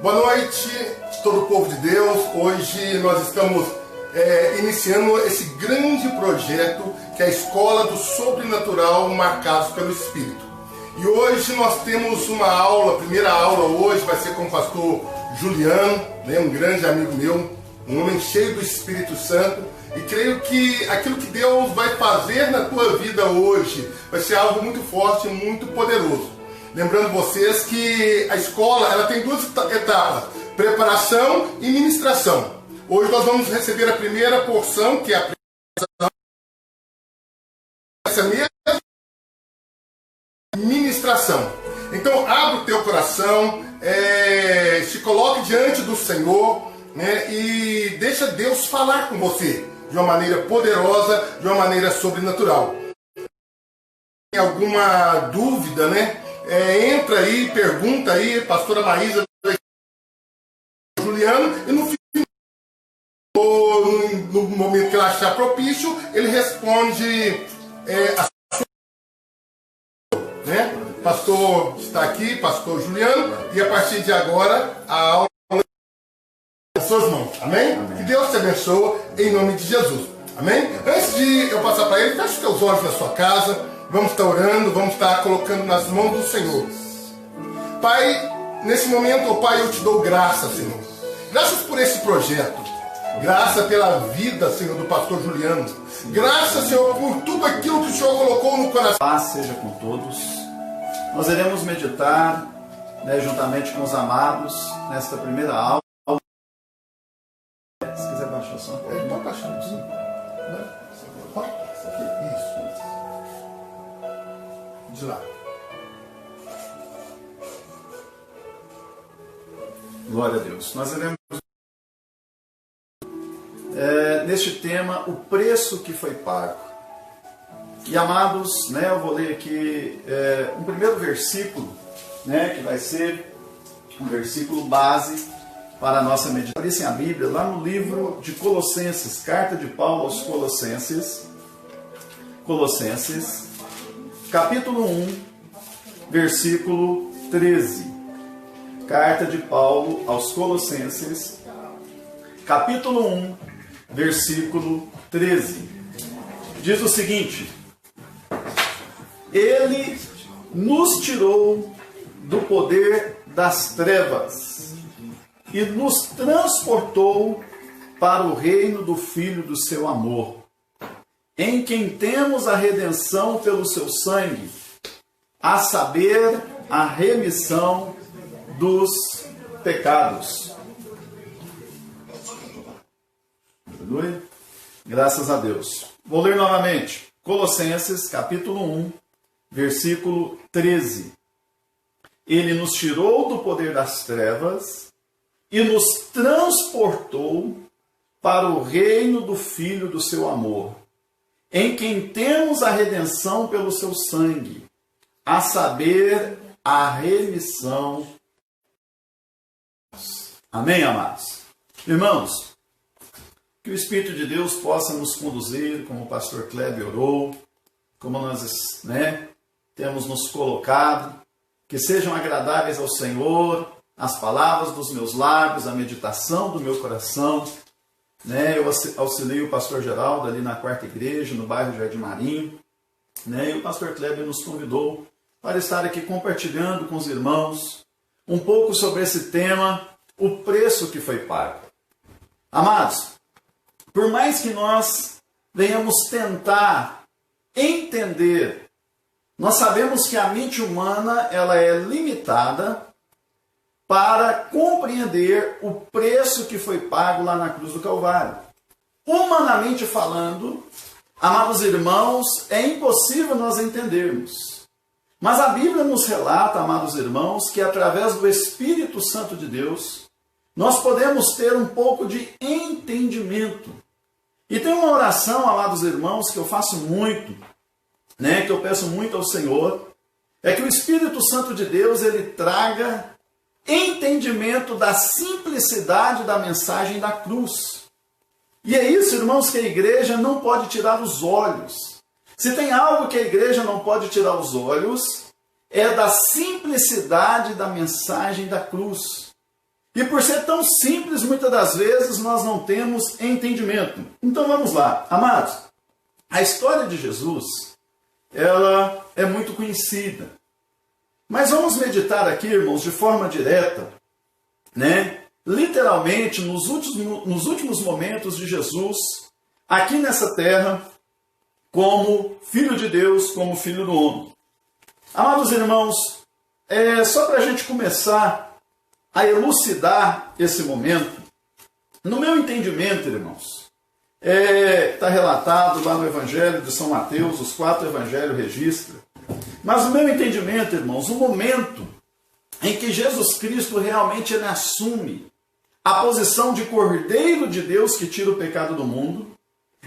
Boa noite, todo o povo de Deus. Hoje nós estamos iniciando esse grande projeto que é a Escola do Sobrenatural Marcados pelo Espírito. E hoje nós temos uma aula, a primeira aula hoje vai ser com o pastor Juliano, né, um grande amigo meu, um homem cheio do Espírito Santo. E creio que aquilo que Deus vai fazer na tua vida hoje vai ser algo muito forte e muito poderoso. Lembrando vocês que a escola ela tem duas etapas, preparação e ministração. Hoje nós vamos receber a primeira porção, que é a preparação, essa mesma ministração. Então abre o teu coração, se coloque diante do Senhor, né, e deixa Deus falar com você de uma maneira poderosa, de uma maneira sobrenatural. Tem alguma dúvida, né? Entra aí, pergunta aí, pastora Maísa, Juliano, e no fim, no momento que ela achar propício, ele responde a sua, né? Pastor está aqui, pastor Juliano, e a partir de agora a aula é em suas mãos, amém? Amém? Que Deus te abençoe em nome de Jesus, amém? Antes de eu passar para ele, feche os teus olhos na sua casa. Vamos estar orando, vamos estar colocando nas mãos do Senhor. Pai, nesse momento, oh Pai, eu te dou graça, Senhor. Graças por esse projeto. Graça pela vida, Senhor, do pastor Juliano. Graças, Senhor, por tudo aquilo que o Senhor colocou no coração. Paz seja com todos. Nós iremos meditar, né, juntamente com os amados, nesta primeira aula. Se quiser baixar só. Pode baixar, sim. Isso. De lá. Glória a Deus. Nós iremos neste tema o preço que foi pago. E amados, né, eu vou ler aqui um primeiro versículo, né, que vai ser um versículo base para a nossa meditação. Abrissem a Bíblia lá no livro de Colossenses, carta de Paulo aos Colossenses, capítulo 1, versículo 13. Carta de Paulo aos Colossenses, capítulo 1, versículo 13. Diz o seguinte: Ele nos tirou do poder das trevas e nos transportou para o reino do Filho do seu amor, em quem temos a redenção pelo seu sangue, a saber, a remissão dos pecados. Aleluia. Graças a Deus. Vou ler novamente. Colossenses, capítulo 1, versículo 13. Ele nos tirou do poder das trevas e nos transportou para o reino do Filho do seu amor, em quem temos a redenção pelo seu sangue, a saber, a remissão. Amém, amados? Irmãos, que o Espírito de Deus possa nos conduzir, como o pastor Kleber orou, como nós, né, temos nos colocado, que sejam agradáveis ao Senhor as palavras dos meus lábios, a meditação do meu coração. Né, eu auxilio o pastor Geraldo ali na quarta igreja, no bairro Jardim Marinho, né, e o pastor Kleber nos convidou para estar aqui compartilhando com os irmãos um pouco sobre esse tema, o preço que foi pago. Amados, por mais que nós venhamos tentar entender, nós sabemos que a mente humana ela é limitada para compreender o preço que foi pago lá na cruz do Calvário. Humanamente falando, amados irmãos, é impossível nós entendermos. Mas a Bíblia nos relata, amados irmãos, que através do Espírito Santo de Deus, nós podemos ter um pouco de entendimento. E tem uma oração, amados irmãos, que eu faço muito, né, que eu peço muito ao Senhor, é que o Espírito Santo de Deus ele traga entendimento da simplicidade da mensagem da cruz. E é isso, irmãos, que a igreja não pode tirar os olhos. Se tem algo que a igreja não pode tirar os olhos, é da simplicidade da mensagem da cruz. E por ser tão simples, muitas das vezes nós não temos entendimento. Então vamos lá, amados. A história de Jesus, ela é muito conhecida. Mas vamos meditar aqui, irmãos, de forma direta, né? Literalmente, nos últimos momentos de Jesus, aqui nessa terra, como Filho de Deus, como Filho do homem. Amados irmãos, só para a gente começar a elucidar esse momento, no meu entendimento, irmãos, está relatado lá no Evangelho de São Mateus, os 4 evangelhos registram, mas no meu entendimento, irmãos, o momento em que Jesus Cristo realmente ele assume a posição de Cordeiro de Deus que tira o pecado do mundo,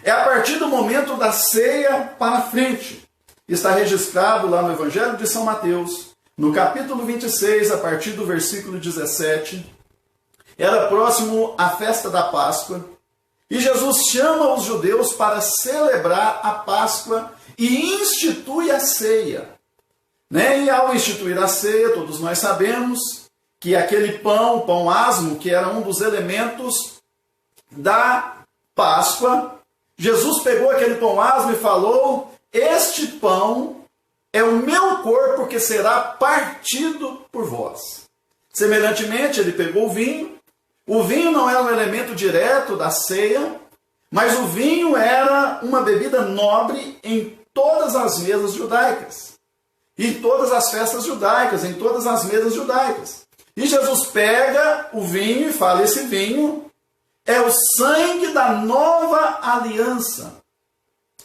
é a partir do momento da ceia para frente. Está registrado lá no Evangelho de São Mateus, no capítulo 26, a partir do versículo 17. Era próximo à festa da Páscoa, e Jesus chama os judeus para celebrar a Páscoa e institui a ceia. Né? E ao instituir a ceia, todos nós sabemos que aquele pão asmo, que era um dos elementos da Páscoa, Jesus pegou aquele pão asmo e falou: este pão é o meu corpo que será partido por vós. Semelhantemente, ele pegou o vinho. O vinho não era um elemento direto da ceia, mas o vinho era uma bebida nobre em todas as mesas judaicas. Em todas as festas judaicas, em todas as mesas judaicas. E Jesus pega o vinho e fala: esse vinho é o sangue da nova aliança.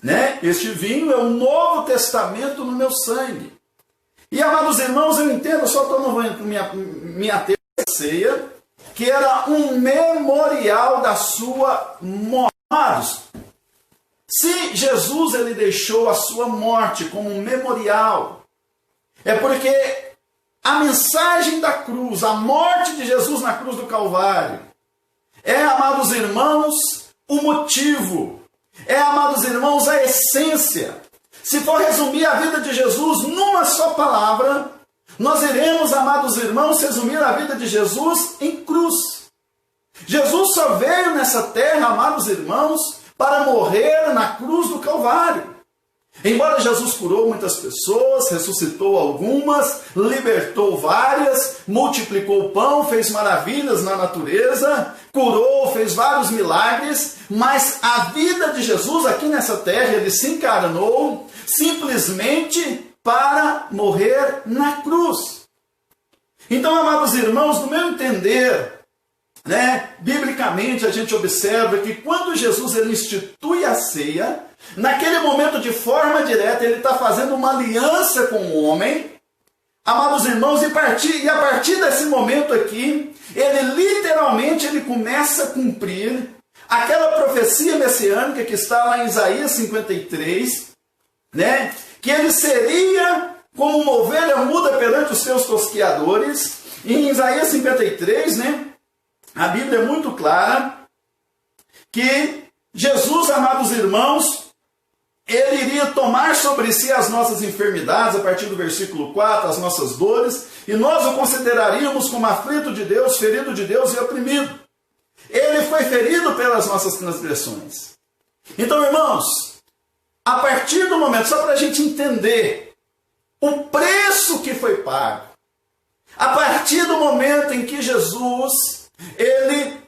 Né? Este vinho é o Novo Testamento no meu sangue. E, amados irmãos, eu entendo, só estou minha terceira ceia, que era um memorial da sua morte. Amados, se Jesus ele deixou a sua morte como um memorial, é porque a mensagem da cruz, a morte de Jesus na cruz do Calvário, amados irmãos, o motivo. Amados irmãos, a essência. Se for resumir a vida de Jesus numa só palavra, nós iremos, amados irmãos, resumir a vida de Jesus em cruz. Jesus só veio nessa terra, amados irmãos, para morrer na cruz do Calvário. Embora Jesus curou muitas pessoas, ressuscitou algumas, libertou várias, multiplicou o pão, fez maravilhas na natureza, curou, fez vários milagres, mas a vida de Jesus aqui nessa terra, ele se encarnou simplesmente para morrer na cruz. Então, amados irmãos, no meu entender, biblicamente a gente observa que quando Jesus ele institui a ceia, naquele momento de forma direta ele está fazendo uma aliança com o homem, amados irmãos, e a partir desse momento aqui, ele literalmente ele começa a cumprir aquela profecia messiânica que está lá em Isaías 53, que ele seria como uma ovelha muda perante os seus tosqueadores. E em Isaías 53, a Bíblia é muito clara que Jesus, amados irmãos, ele iria tomar sobre si as nossas enfermidades, a partir do versículo 4, as nossas dores, e nós o consideraríamos como aflito de Deus, ferido de Deus e oprimido. Ele foi ferido pelas nossas transgressões. Então, irmãos, a partir do momento, só para a gente entender o preço que foi pago, a partir do momento em que Jesus ele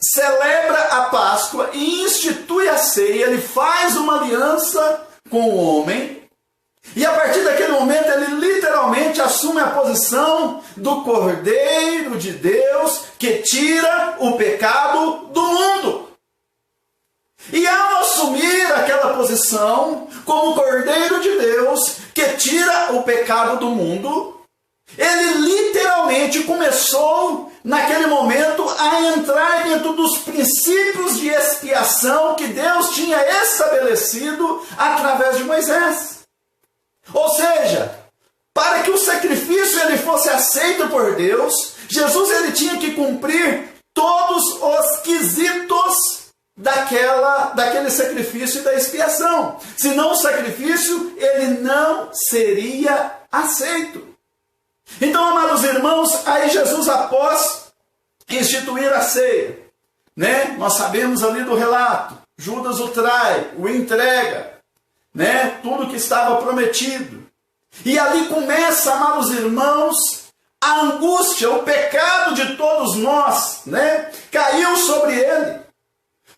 celebra a Páscoa e institui a ceia, ele faz uma aliança com o homem, e a partir daquele momento ele literalmente assume a posição do Cordeiro de Deus que tira o pecado do mundo. E ao assumir aquela posição como Cordeiro de Deus que tira o pecado do mundo, ele literalmente começou, naquele momento, a entrar dentro dos princípios de expiação que Deus tinha estabelecido através de Moisés. Ou seja, para que o sacrifício ele fosse aceito por Deus, Jesus ele tinha que cumprir todos os quesitos daquele sacrifício e da expiação. Senão o sacrifício ele não seria aceito. Então, amados irmãos, aí Jesus, após instituir a ceia, né? Nós sabemos ali do relato, Judas o trai, o entrega, né? Tudo que estava prometido. E ali começa, amados irmãos, a angústia, o pecado de todos nós, né? Caiu sobre ele.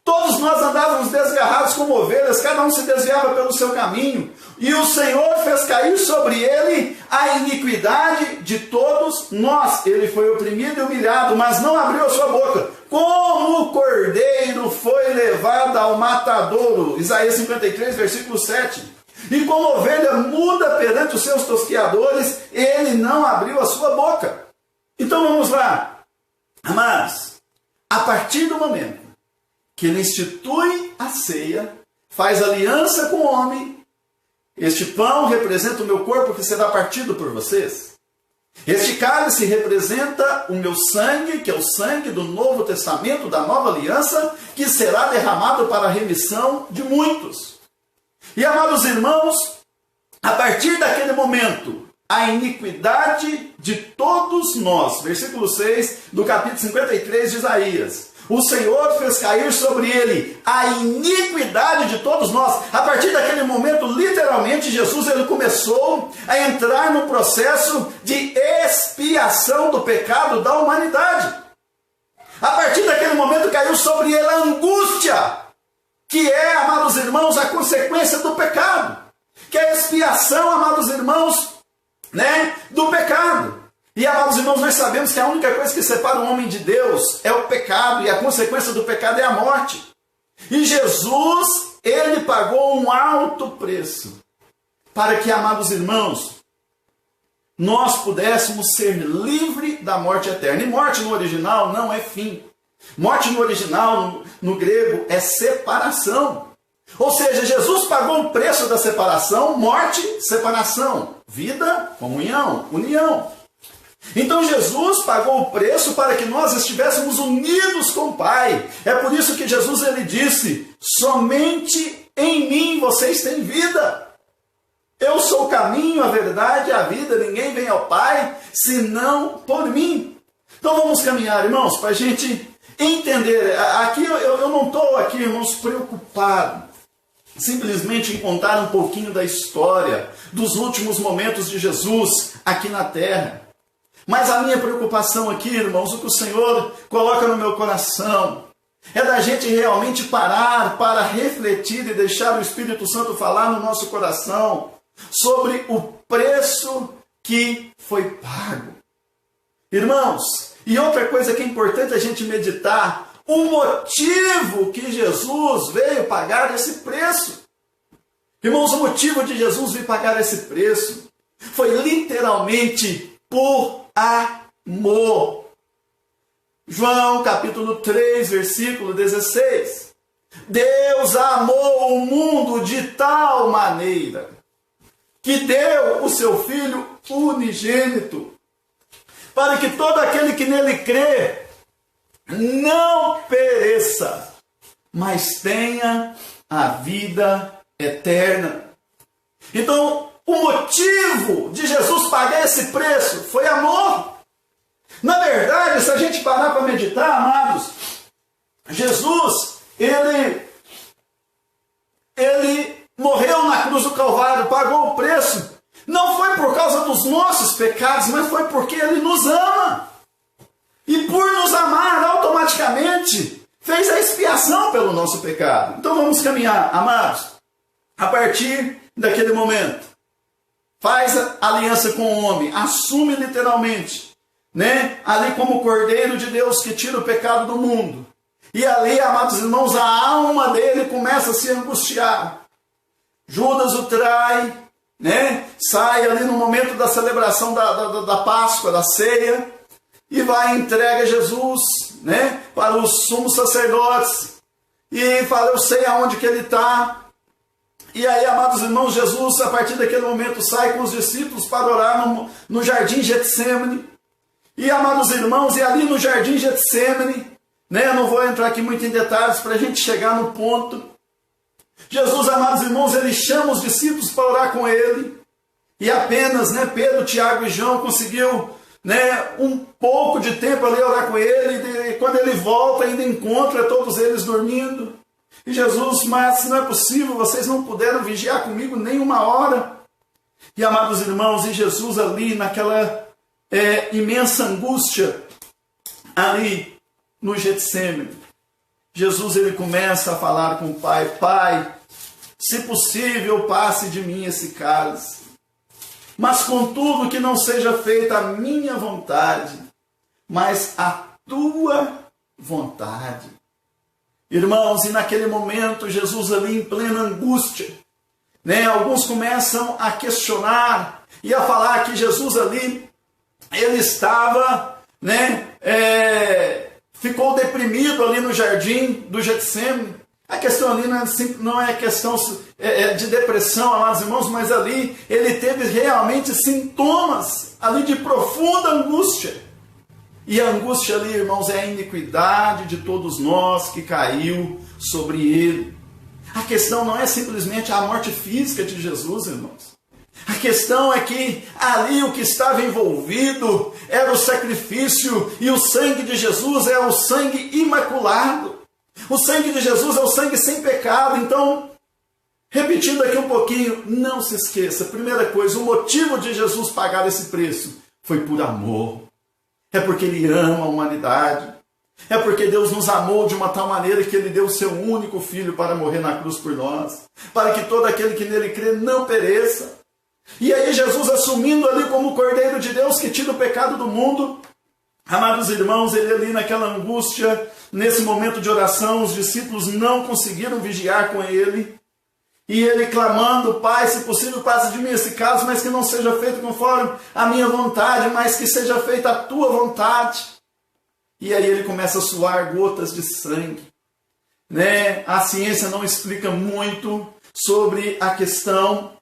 Todos nós andávamos desgarrados como ovelhas, cada um se desviava pelo seu caminho. E o Senhor fez cair sobre ele a iniquidade de todos nós. Ele foi oprimido e humilhado, mas não abriu a sua boca. Como o cordeiro foi levado ao matadouro. Isaías 53, versículo 7. E como ovelha muda perante os seus tosqueadores, ele não abriu a sua boca. Então vamos lá. Amados, a partir do momento que ele institui a ceia, faz aliança com o homem, este pão representa o meu corpo que será partido por vocês. Este cálice representa o meu sangue, que é o sangue do Novo Testamento, da Nova Aliança, que será derramado para a remissão de muitos. E, amados irmãos, a partir daquele momento, a iniquidade de todos nós, versículo 6 do capítulo 53 de Isaías, o Senhor fez cair sobre ele a iniquidade de todos nós. A partir daquele momento, literalmente, Jesus ele começou a entrar no processo de expiação do pecado da humanidade. A partir daquele momento, caiu sobre ele a angústia, que é, amados irmãos, a consequência do pecado. Que é a expiação, amados irmãos, né, do pecado. E, amados irmãos, nós sabemos que a única coisa que separa o homem de Deus é o pecado, e a consequência do pecado é a morte. E Jesus, ele pagou um alto preço para que, amados irmãos, nós pudéssemos ser livres da morte eterna. E morte no original não é fim. Morte no original, no grego, é separação. Ou seja, Jesus pagou o preço da separação, morte, separação, vida, comunhão, união. Então Jesus pagou o preço para que nós estivéssemos unidos com o Pai. É por isso que Jesus ele disse: somente em mim vocês têm vida. Eu sou o caminho, a verdade e a vida. Ninguém vem ao Pai senão por mim. Então vamos caminhar, irmãos, para a gente entender. Aqui eu não estou aqui, irmãos, preocupado simplesmente em contar um pouquinho da história dos últimos momentos de Jesus aqui na terra. Mas a minha preocupação aqui, irmãos, o que o Senhor coloca no meu coração, é da gente realmente parar para refletir e deixar o Espírito Santo falar no nosso coração sobre o preço que foi pago. Irmãos, e outra coisa que é importante a gente meditar, o motivo que Jesus veio pagar esse preço. Irmãos, o motivo de Jesus vir pagar esse preço foi literalmente por amor. João capítulo 3, versículo 16. Deus amou o mundo de tal maneira que deu o seu Filho unigênito, para que todo aquele que nele crê não pereça, mas tenha a vida eterna. Então, o motivo de Jesus pagar esse preço foi amor. Na verdade, se a gente parar para meditar, amados, Jesus, ele morreu na cruz do Calvário, pagou o preço. Não foi por causa dos nossos pecados, mas foi porque ele nos ama. E por nos amar, automaticamente, fez a expiação pelo nosso pecado. Então vamos caminhar, amados, a partir daquele momento. Faz a aliança com o homem, assume literalmente, né? Ali como o Cordeiro de Deus que tira o pecado do mundo. E ali, amados irmãos, a alma dele começa a se angustiar. Judas o trai, né? Sai ali no momento da celebração da Páscoa, da ceia, e vai e entrega Jesus, né, para os sumos sacerdotes. E fala: eu sei aonde que ele está. E aí, amados irmãos, Jesus, a partir daquele momento, sai com os discípulos para orar no jardim Getsêmani. E, amados irmãos, e ali no jardim Getsêmani, né, eu não vou entrar aqui muito em detalhes para a gente chegar no ponto. Jesus, amados irmãos, ele chama os discípulos para orar com ele. E apenas, né, Pedro, Tiago e João conseguiu né, um pouco de tempo ali a orar com ele, e quando ele volta ainda encontra todos eles dormindo. E Jesus, mas não é possível, vocês não puderam vigiar comigo nem uma hora. E amados irmãos, e Jesus ali naquela imensa angústia, ali no Getsemane, Jesus ele começa a falar com o Pai: Pai, se possível passe de mim esse cálice, mas contudo que não seja feita a minha vontade, mas a tua vontade. Irmãos, e naquele momento, Jesus ali em plena angústia, né, alguns começam a questionar e a falar que Jesus ali, ele estava, né, ficou deprimido ali no jardim do Getsemane. A questão ali não é questão de depressão, amados irmãos, mas ali ele teve realmente sintomas ali de profunda angústia. E a angústia ali, irmãos, é a iniquidade de todos nós que caiu sobre ele. A questão não é simplesmente a morte física de Jesus, irmãos. A questão é que ali o que estava envolvido era o sacrifício, e o sangue de Jesus é o sangue imaculado. O sangue de Jesus é o sangue sem pecado. Então, repetindo aqui um pouquinho, não se esqueça, primeira coisa, o motivo de Jesus pagar esse preço foi por amor. É porque Ele ama a humanidade. É porque Deus nos amou de uma tal maneira que Ele deu o seu único Filho para morrer na cruz por nós, para que todo aquele que nele crê não pereça. E aí Jesus, assumindo ali como o Cordeiro de Deus que tira o pecado do mundo, amados irmãos, ele ali naquela angústia, nesse momento de oração, os discípulos não conseguiram vigiar com ele, e ele clamando: Pai, se possível passe de mim esse cálice, mas que não seja feito conforme a minha vontade, mas que seja feita a tua vontade. E aí ele começa a suar gotas de sangue, né? A ciência não explica muito sobre a questão,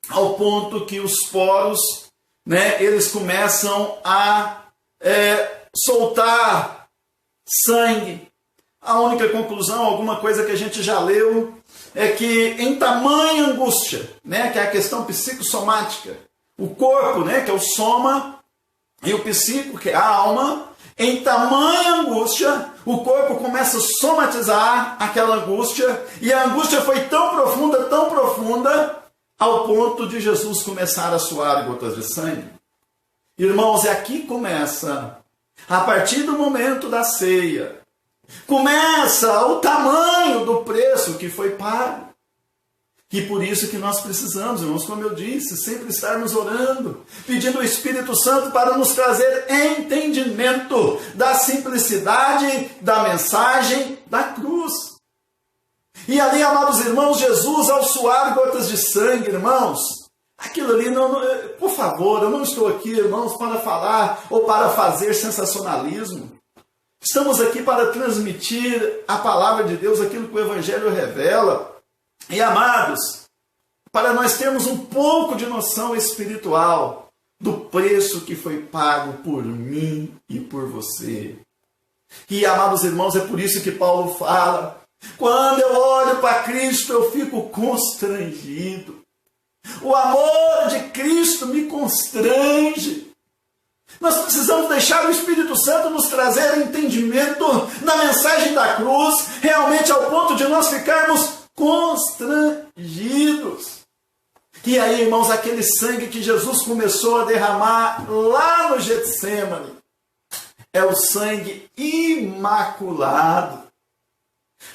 ao ponto que os poros, né, eles começam a soltar sangue. A única conclusão, alguma coisa que a gente já leu, é que em tamanha angústia, né, que é a questão psicossomática, o corpo, né, que é o soma, e o psico, que é a alma, em tamanha angústia, o corpo começa a somatizar aquela angústia, e a angústia foi tão profunda, ao ponto de Jesus começar a suar gotas de sangue. Irmãos, é aqui que começa, a partir do momento da ceia, começa o tamanho do preço que foi pago. E por isso que nós precisamos, irmãos, como eu disse, sempre estarmos orando, pedindo o Espírito Santo para nos trazer entendimento da simplicidade da mensagem da cruz. E ali, amados irmãos, Jesus, ao suar gotas de sangue, irmãos, aquilo ali, por favor, eu não estou aqui, irmãos, para falar ou para fazer sensacionalismo. Estamos aqui para transmitir a palavra de Deus, aquilo que o Evangelho revela. E, amados, para nós termos um pouco de noção espiritual do preço que foi pago por mim e por você. E, amados irmãos, é por isso que Paulo fala: quando eu olho para Cristo, eu fico constrangido. O amor de Cristo me constrange. Nós precisamos deixar o Espírito Santo nos trazer entendimento da mensagem da cruz, realmente ao ponto de nós ficarmos constrangidos. E aí, irmãos, aquele sangue que Jesus começou a derramar lá no Getsemane é o sangue imaculado.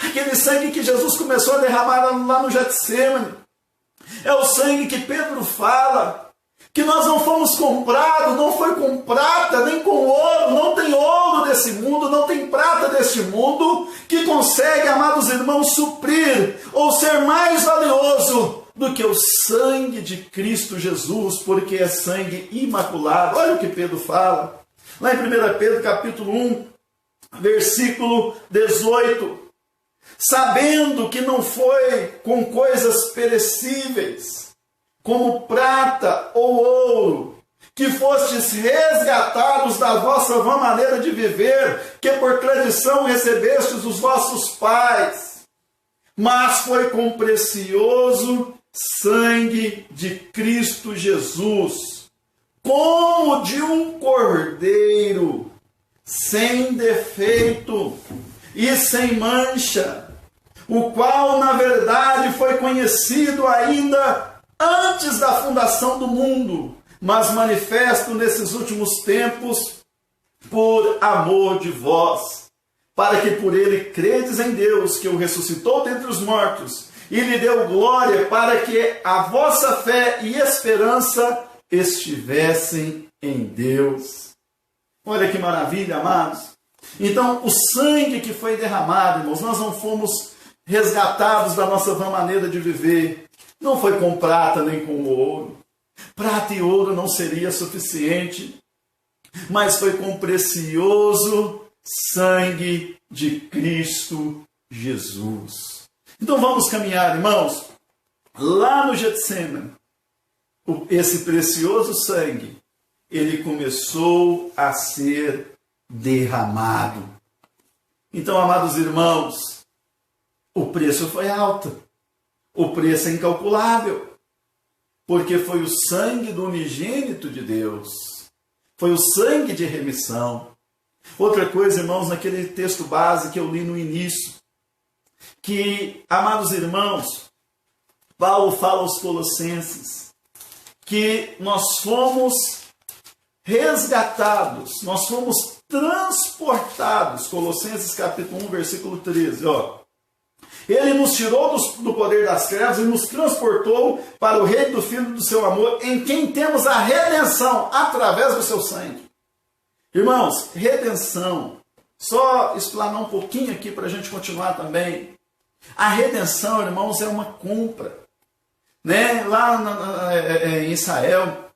Aquele sangue que Jesus começou a derramar lá no Getsemane é o sangue que Pedro fala que nós não fomos comprados, não foi com prata nem com ouro, não tem ouro desse mundo, não tem prata deste mundo que consegue, amados irmãos, suprir ou ser mais valioso do que o sangue de Cristo Jesus, porque é sangue imaculado. Olha o que Pedro fala, lá em 1 Pedro capítulo 1, versículo 18. Sabendo que não foi com coisas perecíveis, como prata ou ouro, que fostes resgatados da vossa vã maneira de viver, que por tradição recebestes dos vossos pais, mas foi com precioso sangue de Cristo Jesus, como de um cordeiro, sem defeito e sem mancha, o qual, na verdade, foi conhecido ainda antes da fundação do mundo, mas manifesto nesses últimos tempos por amor de vós, para que por ele credes em Deus, que o ressuscitou dentre os mortos, e lhe deu glória, para que a vossa fé e esperança estivessem em Deus. Olha que maravilha, amados. Então, o sangue que foi derramado, irmãos, nós não fomos resgatados da nossa vã maneira de viver. Não foi com prata nem com ouro. Prata e ouro não seria suficiente, mas foi com o precioso sangue de Cristo Jesus. Então vamos caminhar, irmãos, lá no Getsêmani. Esse precioso sangue, ele começou a ser derramado. Então, amados irmãos, o preço foi alto. O preço é incalculável. Porque foi o sangue do unigênito de Deus. Foi o sangue de remissão. Outra coisa, irmãos, naquele texto base que eu li no início, que, amados irmãos, Paulo fala aos Colossenses que nós fomos resgatados, nós fomos transportados. Colossenses capítulo 1, versículo 13, ó. Ele nos tirou do poder das trevas e nos transportou para o reino do Filho do seu amor, em quem temos a redenção através do seu sangue. Irmãos, redenção. Só explanar um pouquinho aqui para a gente continuar também. A redenção, irmãos, é uma compra. Né? Lá em Israel,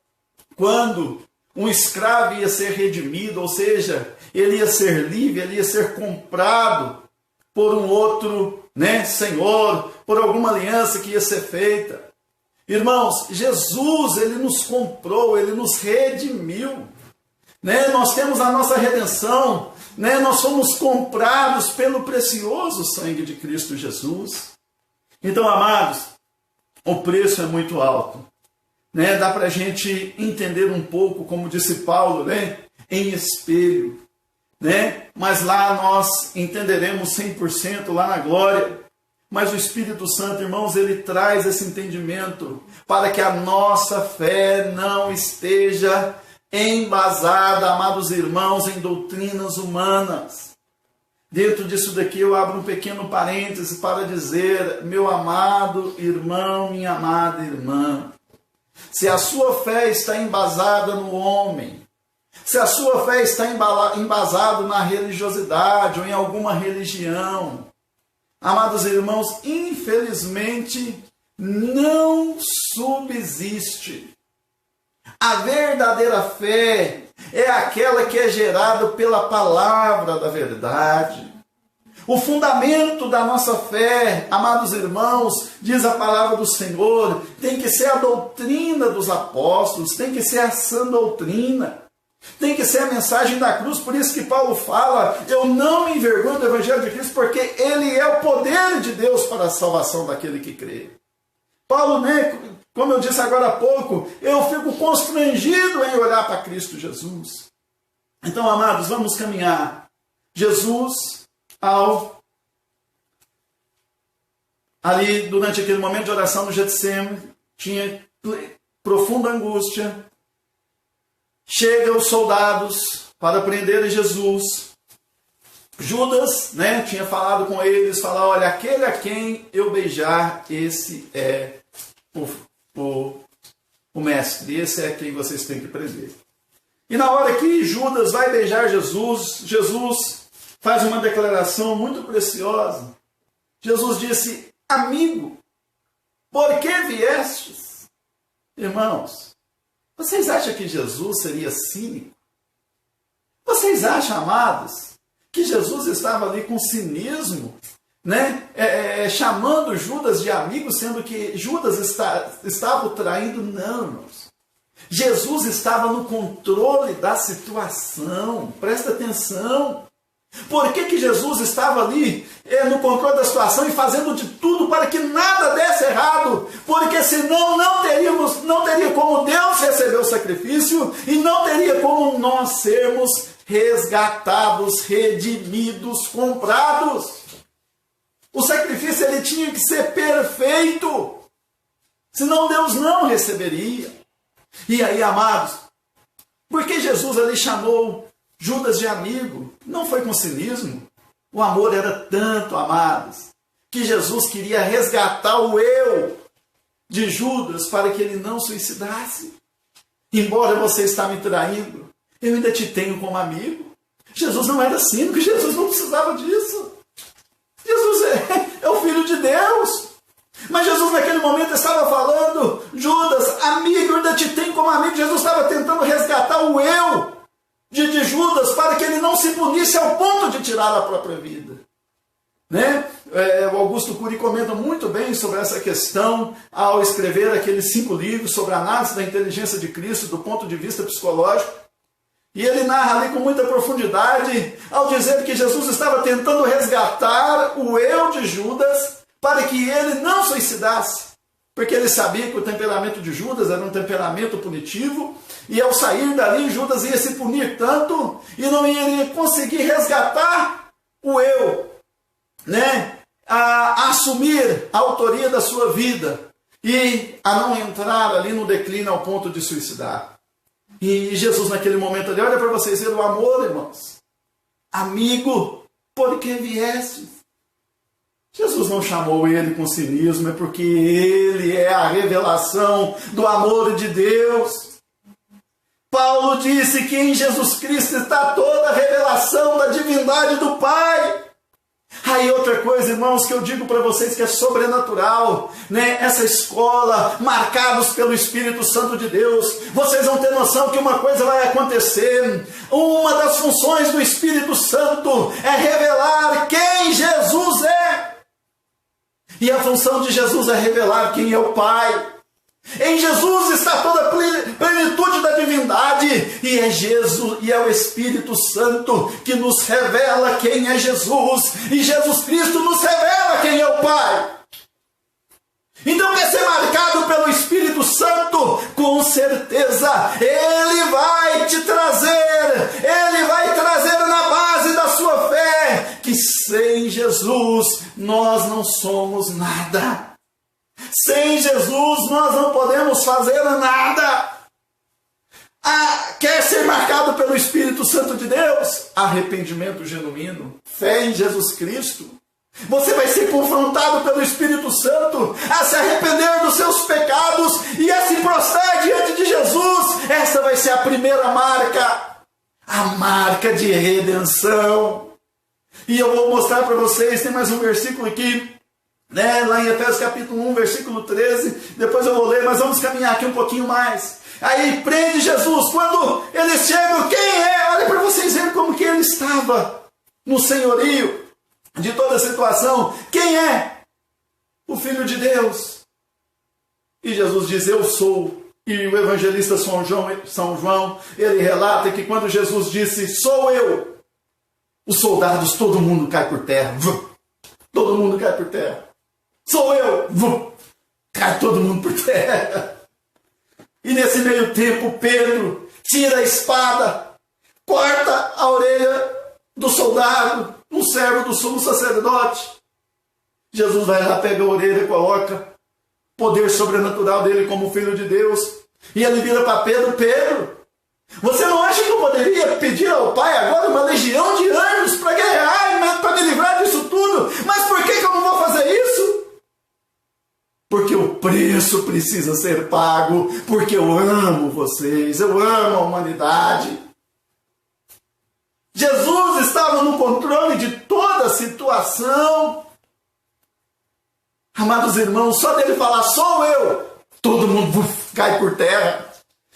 quando um escravo ia ser redimido, ou seja, ele ia ser livre, ele ia ser comprado por um outro, né, senhor, por alguma aliança que ia ser feita. Irmãos, Jesus, ele nos comprou, ele nos redimiu. Né? Nós temos a nossa redenção, né? Nós somos comprados pelo precioso sangue de Cristo Jesus. Então, amados, o preço é muito alto. Né? Dá para a gente entender um pouco, como disse Paulo, né? Em espelho. Né? Mas lá nós entenderemos 100% lá na glória. Mas o Espírito Santo, irmãos, ele traz esse entendimento para que a nossa fé não esteja embasada, amados irmãos, em doutrinas humanas. Dentro disso daqui eu abro um pequeno parêntese para dizer, meu amado irmão, minha amada irmã, se a sua fé está embasada no homem, se a sua fé está embasada na religiosidade ou em alguma religião, amados irmãos, infelizmente não subsiste. A verdadeira fé é aquela que é gerada pela palavra da verdade. O fundamento da nossa fé, amados irmãos, diz a palavra do Senhor, tem que ser a doutrina dos apóstolos, tem que ser a sã doutrina, tem que ser a mensagem da cruz. Por isso que Paulo fala, eu não me envergonho do Evangelho de Cristo, porque ele é o poder de Deus para a salvação daquele que crê. Paulo, né, como eu disse agora há pouco, eu fico constrangido em olhar para Cristo Jesus. Então, amados, vamos caminhar. Jesus, ali durante aquele momento de oração no Getsêmani, tinha profunda angústia. Chegam os soldados para prenderem Jesus. Judas, né, tinha falado com eles, falou, olha, aquele a quem eu beijar, esse é o mestre, esse é quem vocês têm que prender. E na hora que Judas vai beijar Jesus, Jesus faz uma declaração muito preciosa. Jesus disse, amigo, por que viestes? Irmãos, vocês acham que Jesus seria cínico? Vocês acham, amados, que Jesus estava ali com cinismo, né? Chamando Judas de amigo, sendo que Judas estava o traindo? Não, irmãos. Jesus estava no controle da situação. Presta atenção. Por que Jesus estava ali no controle da situação e fazendo de tudo para que nada desse errado? Porque senão não teria como Deus receber o sacrifício e não teria como nós sermos resgatados, redimidos, comprados. O sacrifício ele tinha que ser perfeito, senão Deus não receberia. E aí, amados, por que Jesus ali chamou Judas de amigo? Não foi com cinismo. O amor era tanto, amados, que Jesus queria resgatar o eu de Judas para que ele não suicidasse. Embora você está me traindo, eu ainda te tenho como amigo. Jesus não era cínico, Jesus não precisava disso. Jesus é o Filho de Deus. Mas Jesus naquele momento estava falando, Judas, amigo, eu ainda te tenho como amigo. Jesus estava tentando resgatar o eu de Judas para que ele não se punisse ao ponto de tirar a própria vida. Né? O Augusto Cury comenta muito bem sobre essa questão ao escrever aqueles 5 livros sobre a análise da inteligência de Cristo do ponto de vista psicológico. E ele narra ali com muita profundidade ao dizer que Jesus estava tentando resgatar o eu de Judas para que ele não suicidasse. Porque ele sabia que o temperamento de Judas era um temperamento punitivo e ao sair dali Judas ia se punir tanto e não iria conseguir resgatar o eu, né? A assumir a autoria da sua vida e a não entrar ali no declínio ao ponto de suicidar. E Jesus naquele momento ali, olha para vocês ver o amor, irmãos. Amigo, por que viestes? Jesus não chamou ele com cinismo, é porque ele é a revelação do amor de Deus. Paulo disse que em Jesus Cristo está toda a revelação da divindade do Pai. Aí outra coisa, irmãos, que eu digo para vocês que é sobrenatural, né? Essa escola, marcados pelo Espírito Santo de Deus, vocês vão ter noção que uma coisa vai acontecer. Uma das funções do Espírito Santo é revelar quem Jesus é. E a função de Jesus é revelar quem é o Pai. Em Jesus está toda a plenitude da divindade, e é Jesus e é o Espírito Santo que nos revela quem é Jesus, e Jesus Cristo nos revela quem é o Pai. Então quer ser marcado pelo Espírito Santo, com certeza Ele vai te trazer, Ele vai trazer na base da sua fé, que sem Jesus nós não somos nada. Sem Jesus nós não podemos fazer nada. Quer ser marcado pelo Espírito Santo de Deus? Arrependimento genuíno, fé em Jesus Cristo. Você vai ser confrontado pelo Espírito Santo a se arrepender dos seus pecados e a se prostrar diante de Jesus. Essa vai ser a primeira marca, a marca de redenção. E eu vou mostrar para vocês, tem mais um versículo aqui, né, lá em Efésios capítulo 1, versículo 13, depois eu vou ler, mas vamos caminhar aqui um pouquinho mais. Aí prende Jesus, quando eles chegam, quem é? Olha para vocês verem como que ele estava no senhorio de toda a situação. Quem é? O Filho de Deus. E Jesus diz, eu sou. E o evangelista São João, ele relata que quando Jesus disse, sou eu, os soldados, todo mundo cai por terra. Todo mundo cai por terra. Sou eu! Cai todo mundo por terra. E nesse meio tempo, Pedro tira a espada, corta a orelha do soldado, um servo do sumo sacerdote. Jesus vai lá, pega a orelha, coloca poder sobrenatural dele como Filho de Deus. E ele vira para Pedro, Pedro, você não acha que eu poderia pedir ao Pai agora uma legião de anjos para guerrear, para me livrar disso tudo? Mas por que eu não vou fazer isso? Porque o preço precisa ser pago, porque eu amo vocês, eu amo a humanidade. Jesus estava no controle de toda a situação. Amados irmãos, só dele falar, sou eu, todo mundo cai por terra.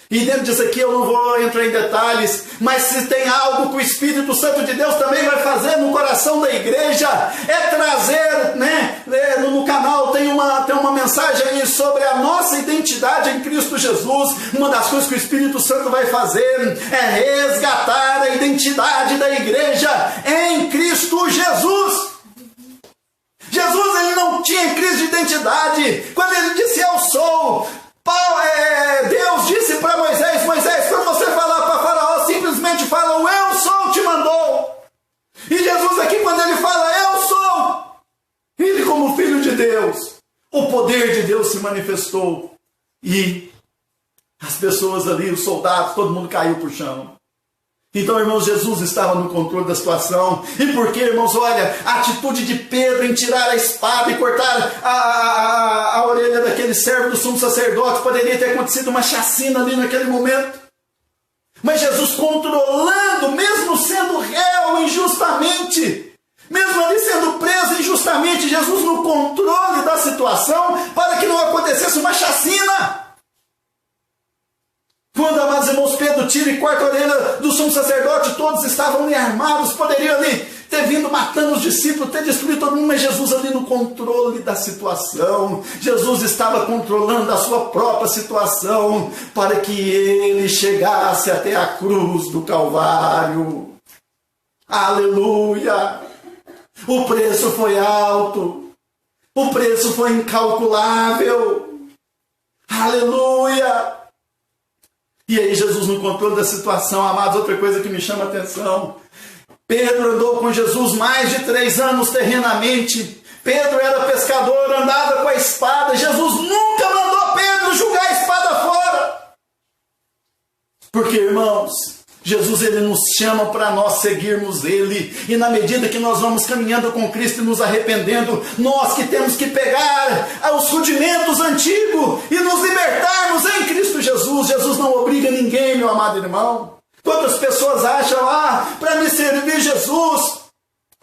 E dentro disso aqui eu não vou entrar em detalhes, mas se tem algo que o Espírito Santo de Deus também vai fazer no coração da igreja, é trazer, né? No canal tem uma mensagem aí sobre a nossa identidade em Cristo Jesus. Uma das coisas que o Espírito Santo vai fazer é resgatar a identidade da igreja em Cristo Jesus. Jesus, ele não tinha crise de identidade. Quando ele disse eu sou, Deus disse para Moisés, quando você falar para Faraó, simplesmente fala o eu sou te mandou. E Jesus aqui, quando ele fala eu sou, ele como filho de Deus, o poder de Deus se manifestou. E as pessoas ali, os soldados, todo mundo caiu por chão. Então, irmãos, Jesus estava no controle da situação. E por que, irmãos, olha, a atitude de Pedro em tirar a espada e cortar a orelha daquele servo do sumo sacerdote, poderia ter acontecido uma chacina ali naquele momento. Mas Jesus controlando, mesmo sendo réu injustamente, mesmo ali sendo preso injustamente, Jesus no controle da situação para que não acontecesse uma chacina. Quando, amados irmãos, Pedro tira e corta a orelha do sumo sacerdote, todos estavam ali armados, poderiam ali ter vindo matando os discípulos, ter destruído todo mundo, mas Jesus ali no controle da situação. Jesus estava controlando a sua própria situação para que ele chegasse até a cruz do Calvário. Aleluia! O preço foi alto, o preço foi incalculável. Aleluia! E aí Jesus no controle da situação, amados, outra coisa que me chama a atenção. Pedro andou com Jesus mais de 3 anos terrenamente. Pedro era pescador, andava com a espada. Jesus nunca mandou Pedro jogar a espada fora. Porque, irmãos, Jesus ele nos chama para nós seguirmos Ele. E na medida que nós vamos caminhando com Cristo e nos arrependendo, nós que temos que pegar os rudimentos antigos e nos libertarmos em Cristo Jesus. Jesus não obriga ninguém, meu amado irmão. Quantas pessoas acham, para me servir Jesus,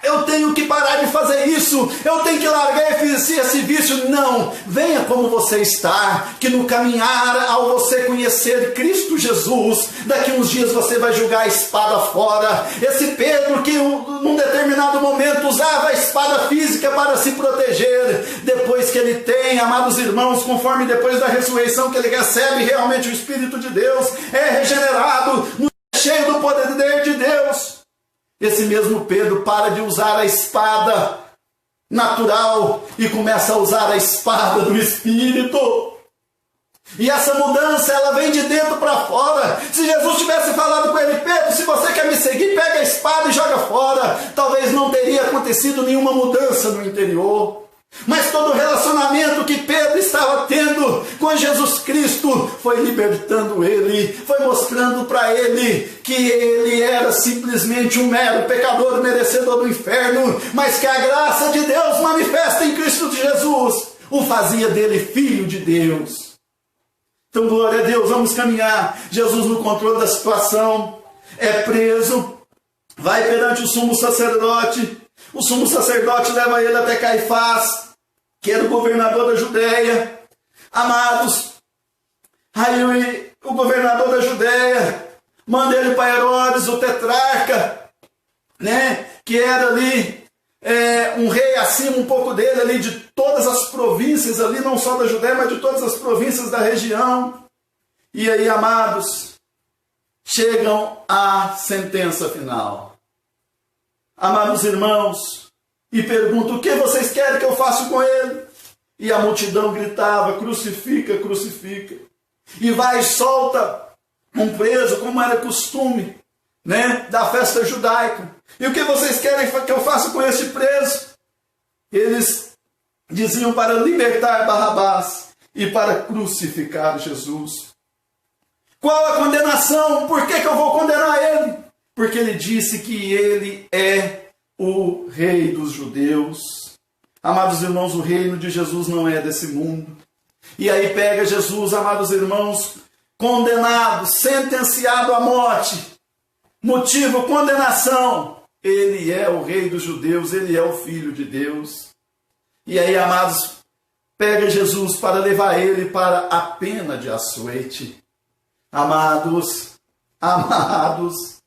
eu tenho que parar de fazer isso, eu tenho que largar esse vício. Não, venha como você está, que no caminhar, ao você conhecer Cristo Jesus, daqui uns dias você vai jogar a espada fora. Esse Pedro que num determinado momento usava a espada física para se proteger, depois que ele tem, amados irmãos, conforme depois da ressurreição que ele recebe realmente o Espírito de Deus, é regenerado, cheio do poder de Deus. Esse mesmo Pedro para de usar a espada natural e começa a usar a espada do Espírito. E essa mudança, ela vem de dentro para fora. Se Jesus tivesse falado com ele, Pedro, se você quer me seguir, pega a espada e joga fora, talvez não teria acontecido nenhuma mudança no interior. Mas todo o relacionamento que Pedro estava tendo com Jesus Cristo foi libertando ele, foi mostrando para ele que ele era simplesmente um mero pecador merecedor do inferno, mas que a graça de Deus manifesta em Cristo de Jesus o fazia dele filho de Deus. Então, glória a Deus, vamos caminhar. Jesus no controle da situação, é preso, vai perante o sumo sacerdote. O sumo sacerdote leva ele até Caifás, que era o governador da Judéia. Amados, aí o governador da Judéia manda ele para Herodes, o tetrarca, né, que era ali um rei acima um pouco dele, ali de todas as províncias, ali não só da Judéia, mas de todas as províncias da região. E aí, amados, chegam à sentença final. Amados irmãos, e perguntam, o que vocês querem que eu faça com ele? E a multidão gritava, crucifica, crucifica. E vai e solta um preso, como era costume, né, da festa judaica. E o que vocês querem que eu faça com este preso? Eles diziam para libertar Barrabás e para crucificar Jesus. Qual a condenação? Por que eu vou condenar ele? Porque ele disse que ele é o rei dos judeus. Amados irmãos, o reino de Jesus não é desse mundo. E aí pega Jesus, amados irmãos, condenado, sentenciado à morte. Motivo, condenação. Ele é o rei dos judeus, ele é o filho de Deus. E aí, amados, pega Jesus para levar ele para a pena de açoite. Amados, amados,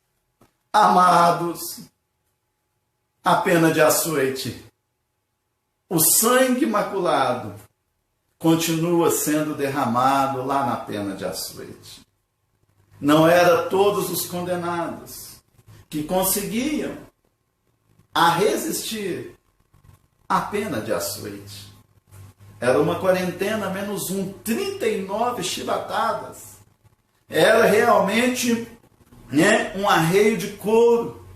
amados, a pena de açoite, o sangue imaculado, continua sendo derramado lá na pena de açoite. Não era todos os condenados que conseguiam a resistir à pena de açoite. Era uma quarentena menos 1, 39 chibatadas. Era realmente um arreio de couro,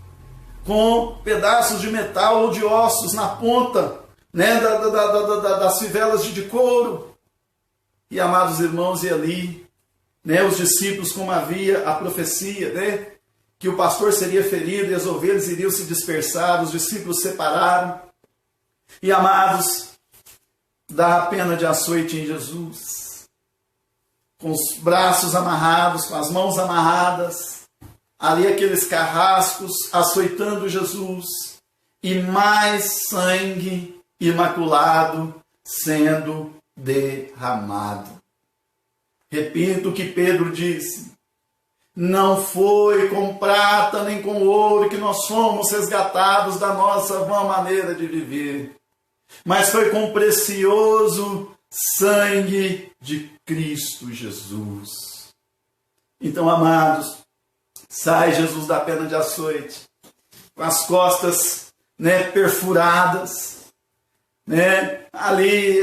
com pedaços de metal ou de ossos na ponta das fivelas de couro. E, amados irmãos, e ali, os discípulos, como havia a profecia, que o pastor seria ferido e as ovelhas iriam se dispersar, os discípulos separaram. E, amados, dá a pena de açoite em Jesus, com os braços amarrados, com as mãos amarradas, ali aqueles carrascos açoitando Jesus, e mais sangue imaculado sendo derramado. Repito o que Pedro disse: não foi com prata nem com ouro que nós fomos resgatados da nossa vã maneira de viver, mas foi com o precioso sangue de Cristo Jesus. Então, amados, sai Jesus da pena de açoite, com as costas perfuradas, ali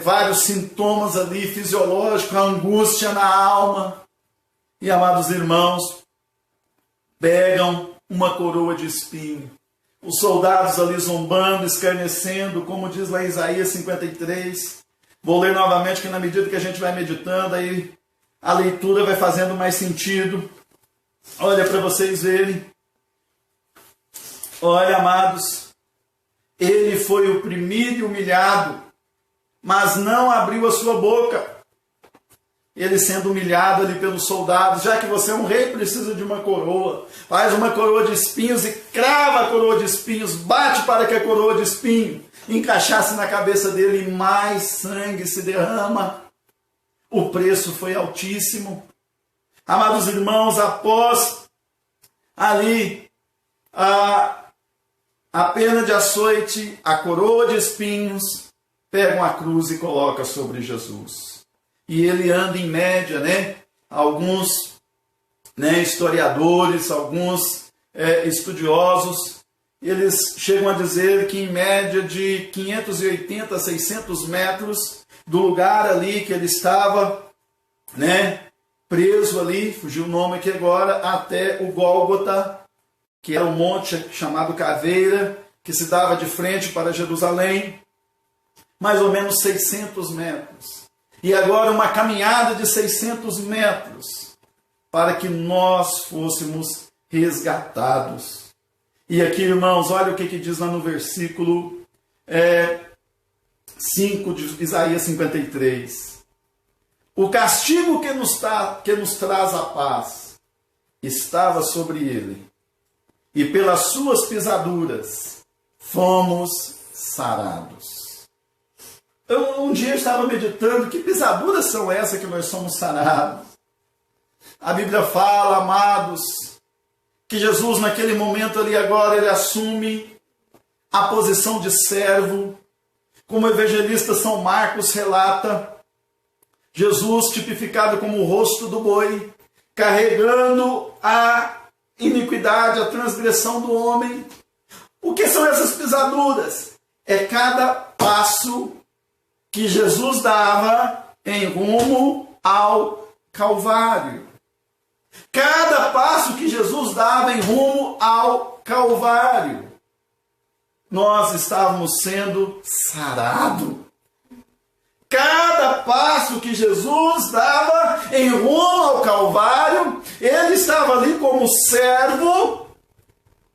vários sintomas ali fisiológicos, a angústia na alma. E, amados irmãos, pegam uma coroa de espinho. Os soldados ali zombando, escarnecendo, como diz lá em Isaías 53. Vou ler novamente, que na medida que a gente vai meditando, aí a leitura vai fazendo mais sentido. Olha para vocês verem. Olha, amados, ele foi oprimido e humilhado, mas não abriu a sua boca. Ele sendo humilhado ali pelos soldados: já que você é um rei, precisa de uma coroa. Faz uma coroa de espinhos e crava a coroa de espinhos, bate para que a coroa de espinho encaixasse na cabeça dele, e mais sangue se derrama. O preço foi altíssimo. Amados irmãos, após ali a pena de açoite, a coroa de espinhos, pegam a cruz e colocam sobre Jesus. E ele anda em média, alguns historiadores, alguns estudiosos, eles chegam a dizer que em média de 580 a 600 metros do lugar ali que ele estava, preso ali, fugiu o nome aqui agora, até o Gólgota, que era um monte chamado Caveira, que se dava de frente para Jerusalém, mais ou menos 600 metros. E agora uma caminhada de 600 metros para que nós fôssemos resgatados. E aqui, irmãos, olha o que diz lá no versículo 5 de Isaías 53. O castigo que nos traz a paz estava sobre ele, e pelas suas pisaduras fomos sarados. Um dia eu estava meditando: que pisaduras são essas que nós somos sarados? A Bíblia fala, amados, que Jesus naquele momento ali agora, ele assume a posição de servo. Como o evangelista São Marcos relata, Jesus tipificado como o rosto do boi, carregando a iniquidade, a transgressão do homem. O que são essas pisaduras? É cada passo que Jesus dava em rumo ao Calvário. Cada passo que Jesus dava em rumo ao Calvário, nós estávamos sendo sarados. Cada passo que Jesus dava em rumo ao Calvário, ele estava ali como servo,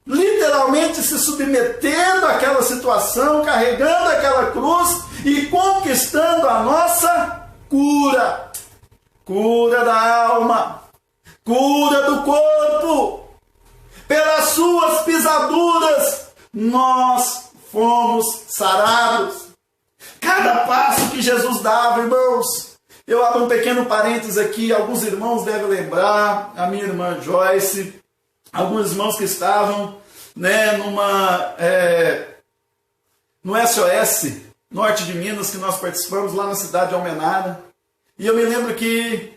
literalmente se submetendo àquela situação, carregando aquela cruz e conquistando a nossa cura. Cura da alma, cura do corpo. Pelas suas pisaduras nós fomos sarados. Cada passo que Jesus dava, irmãos, Eu abro um pequeno parênteses aqui, alguns irmãos devem lembrar, a minha irmã Joyce, alguns irmãos que estavam, né, no SOS, norte de Minas, que nós participamos lá na cidade de Almenara. E eu me lembro que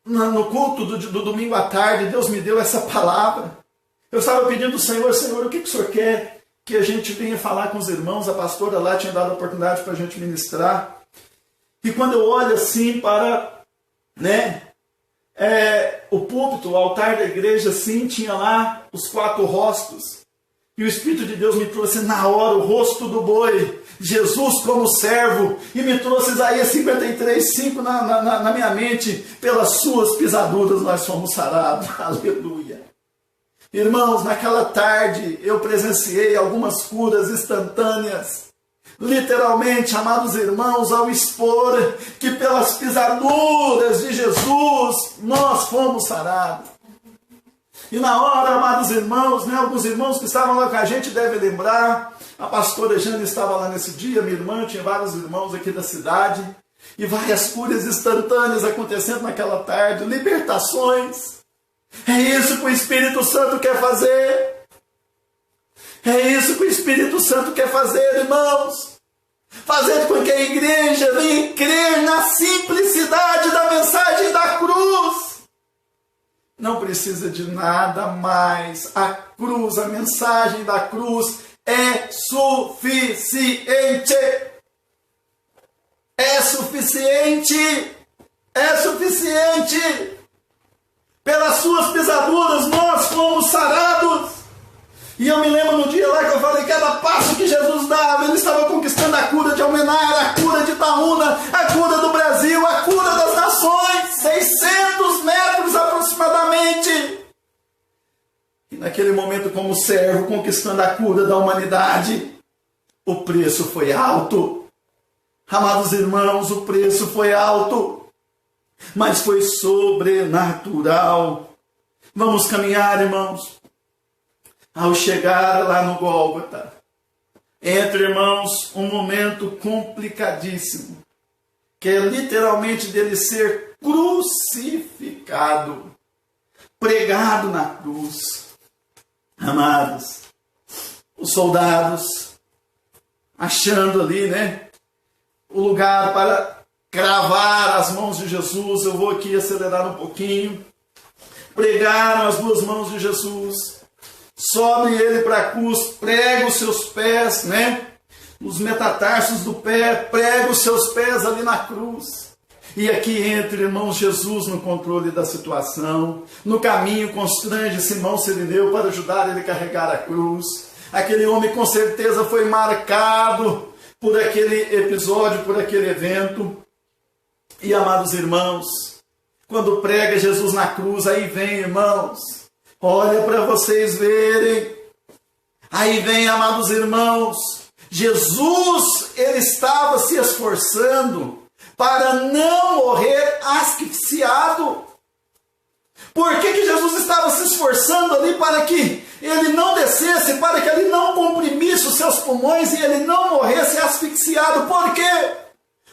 no culto do domingo à tarde, Deus me deu essa palavra. Eu estava pedindo ao Senhor, Senhor, o que o Senhor quer que a gente venha falar com os irmãos? A pastora lá tinha dado a oportunidade para a gente ministrar. E quando eu olho assim para, o púlpito, o altar da igreja, assim, tinha lá os 4 rostos. E o Espírito de Deus me trouxe na hora o rosto do boi, Jesus como servo, e me trouxe Isaías 53:5 na minha mente. Pelas suas pisaduras nós fomos sarados. Aleluia. Irmãos, naquela tarde eu presenciei algumas curas instantâneas. Literalmente, amados irmãos, ao expor que pelas pisaduras de Jesus nós fomos sarados. E na hora, amados irmãos, alguns irmãos que estavam lá com a gente devem lembrar, a pastora Jane estava lá nesse dia, minha irmã, tinha vários irmãos aqui da cidade, e várias curas instantâneas acontecendo naquela tarde, libertações. É isso que o Espírito Santo quer fazer. É isso que o Espírito Santo quer fazer, irmãos. Fazer com que a igreja venha crer na simplicidade da mensagem da cruz. Não precisa de nada mais. A cruz, a mensagem da cruz é suficiente. É suficiente. É suficiente. Pelas suas pisaduras nós fomos sarados. E eu me lembro no dia lá que eu falei, cada passo que Jesus dava, ele estava conquistando a cura de Almenara, a cura de Itaúna, a cura do Brasil, a cura das nações, 600 metros aproximadamente. E naquele momento, como servo, conquistando a cura da humanidade, o preço foi alto. Amados irmãos, o preço foi alto, mas foi sobrenatural. Vamos caminhar, irmãos. Ao chegar lá no Gólgota, entra, irmãos, um momento complicadíssimo, que é literalmente dele ser crucificado, pregado na cruz. Amados, os soldados, achando ali, o lugar para cravar as mãos de Jesus, eu vou aqui acelerar um pouquinho, pregaram as 2 mãos de Jesus, sobe ele para a cruz, prega os seus pés, os metatarsos do pé, prega os seus pés ali na cruz. E aqui entra, irmãos, Jesus no controle da situação. No caminho constrange Simão Cirineu para ajudar ele a carregar a cruz. Aquele homem com certeza foi marcado por aquele episódio, por aquele evento. E, amados irmãos, quando prega Jesus na cruz, aí vem, irmãos, olha para vocês verem. Aí vem, amados irmãos, Jesus, ele estava se esforçando para não morrer asfixiado. Por que Jesus estava se esforçando ali para que ele não descesse, para que ele não comprimisse os seus pulmões e ele não morresse asfixiado? Por quê?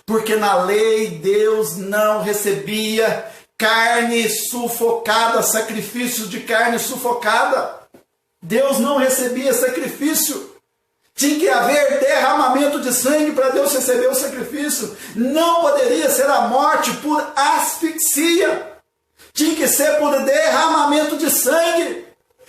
Porque na lei Deus não recebia carne sufocada, sacrifício de carne sufocada. Deus não recebia sacrifício. Tinha que haver derramamento de sangue para Deus receber o sacrifício. Não poderia ser a morte por asfixia. Tinha que ser por derramamento de sangue.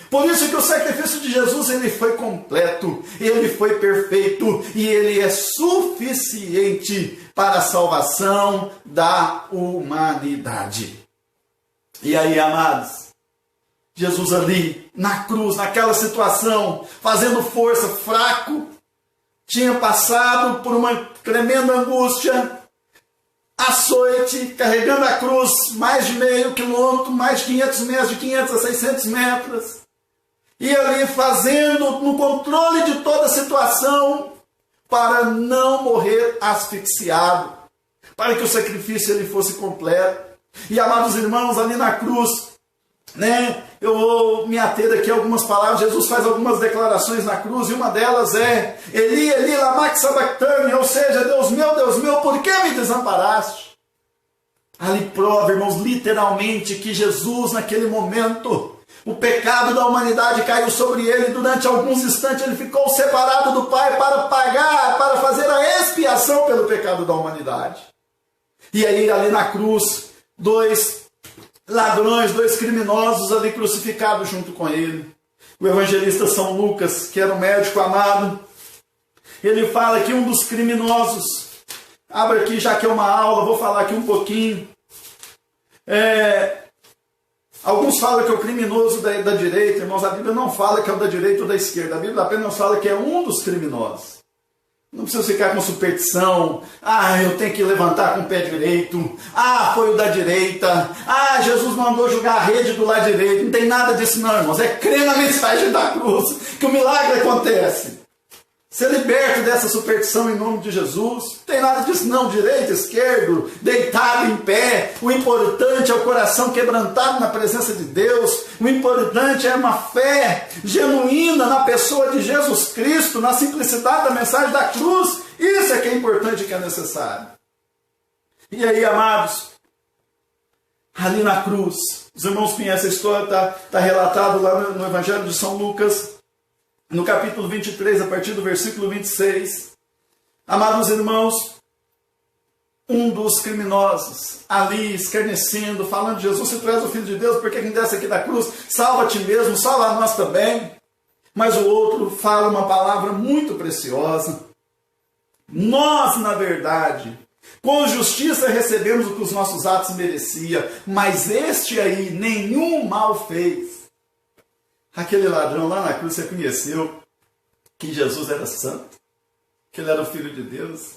Por isso que o sacrifício de Jesus, ele foi completo, ele foi perfeito e ele é suficiente para a salvação da humanidade. E aí, amados, Jesus ali, na cruz, naquela situação, fazendo força, fraco, tinha passado por uma tremenda angústia, açoite, carregando a cruz, mais de meio quilômetro, mais de 500 metros, de 500 a 600 metros, e ali fazendo, no controle de toda a situação, para não morrer asfixiado, para que o sacrifício ele fosse completo. E, amados irmãos, ali na cruz, eu vou me ater aqui a algumas palavras. Jesus faz algumas declarações na cruz, e uma delas é: Eli, Eli, lama sabachthani, ou seja, Deus meu, por que me desamparaste? Ali prova, irmãos, literalmente que Jesus, naquele momento, o pecado da humanidade caiu sobre ele. Durante alguns instantes ele ficou separado do Pai para pagar, para fazer a expiação pelo pecado da humanidade. E aí, ali na cruz, 2 ladrões, 2 criminosos ali crucificados junto com ele. O evangelista São Lucas, que era um médico amado, ele fala que um dos criminosos, abre aqui, já que é uma aula, vou falar aqui um pouquinho. Alguns falam que é o criminoso da direita, irmãos, a Bíblia não fala que é o da direita ou da esquerda, a Bíblia apenas fala que é um dos criminosos. Não precisa ficar com superstição. Eu tenho que levantar com o pé direito. Foi o da direita. Jesus mandou jogar a rede do lado direito. Não tem nada disso não, irmãos. É crer na mensagem da cruz que o milagre acontece. Ser liberto dessa superstição em nome de Jesus. Não tem nada disso não, direito, esquerdo, deitado em pé. O importante é o coração quebrantado na presença de Deus. O importante é uma fé genuína na pessoa de Jesus Cristo, na simplicidade da mensagem da cruz. Isso é que é importante e que é necessário. E aí, amados, ali na cruz, os irmãos conhecem a história, está relatado lá no Evangelho de São Lucas, no capítulo 23, a partir do versículo 26, amados irmãos, um dos criminosos, ali escarnecendo, falando: Jesus, se tu és o Filho de Deus, por que desce aqui da cruz? Salva a ti mesmo, salva a nós também. Mas o outro fala uma palavra muito preciosa: nós, na verdade, com justiça recebemos o que os nossos atos mereciam, mas este aí nenhum mal fez. Aquele ladrão lá na cruz reconheceu que Jesus era santo, que ele era o Filho de Deus.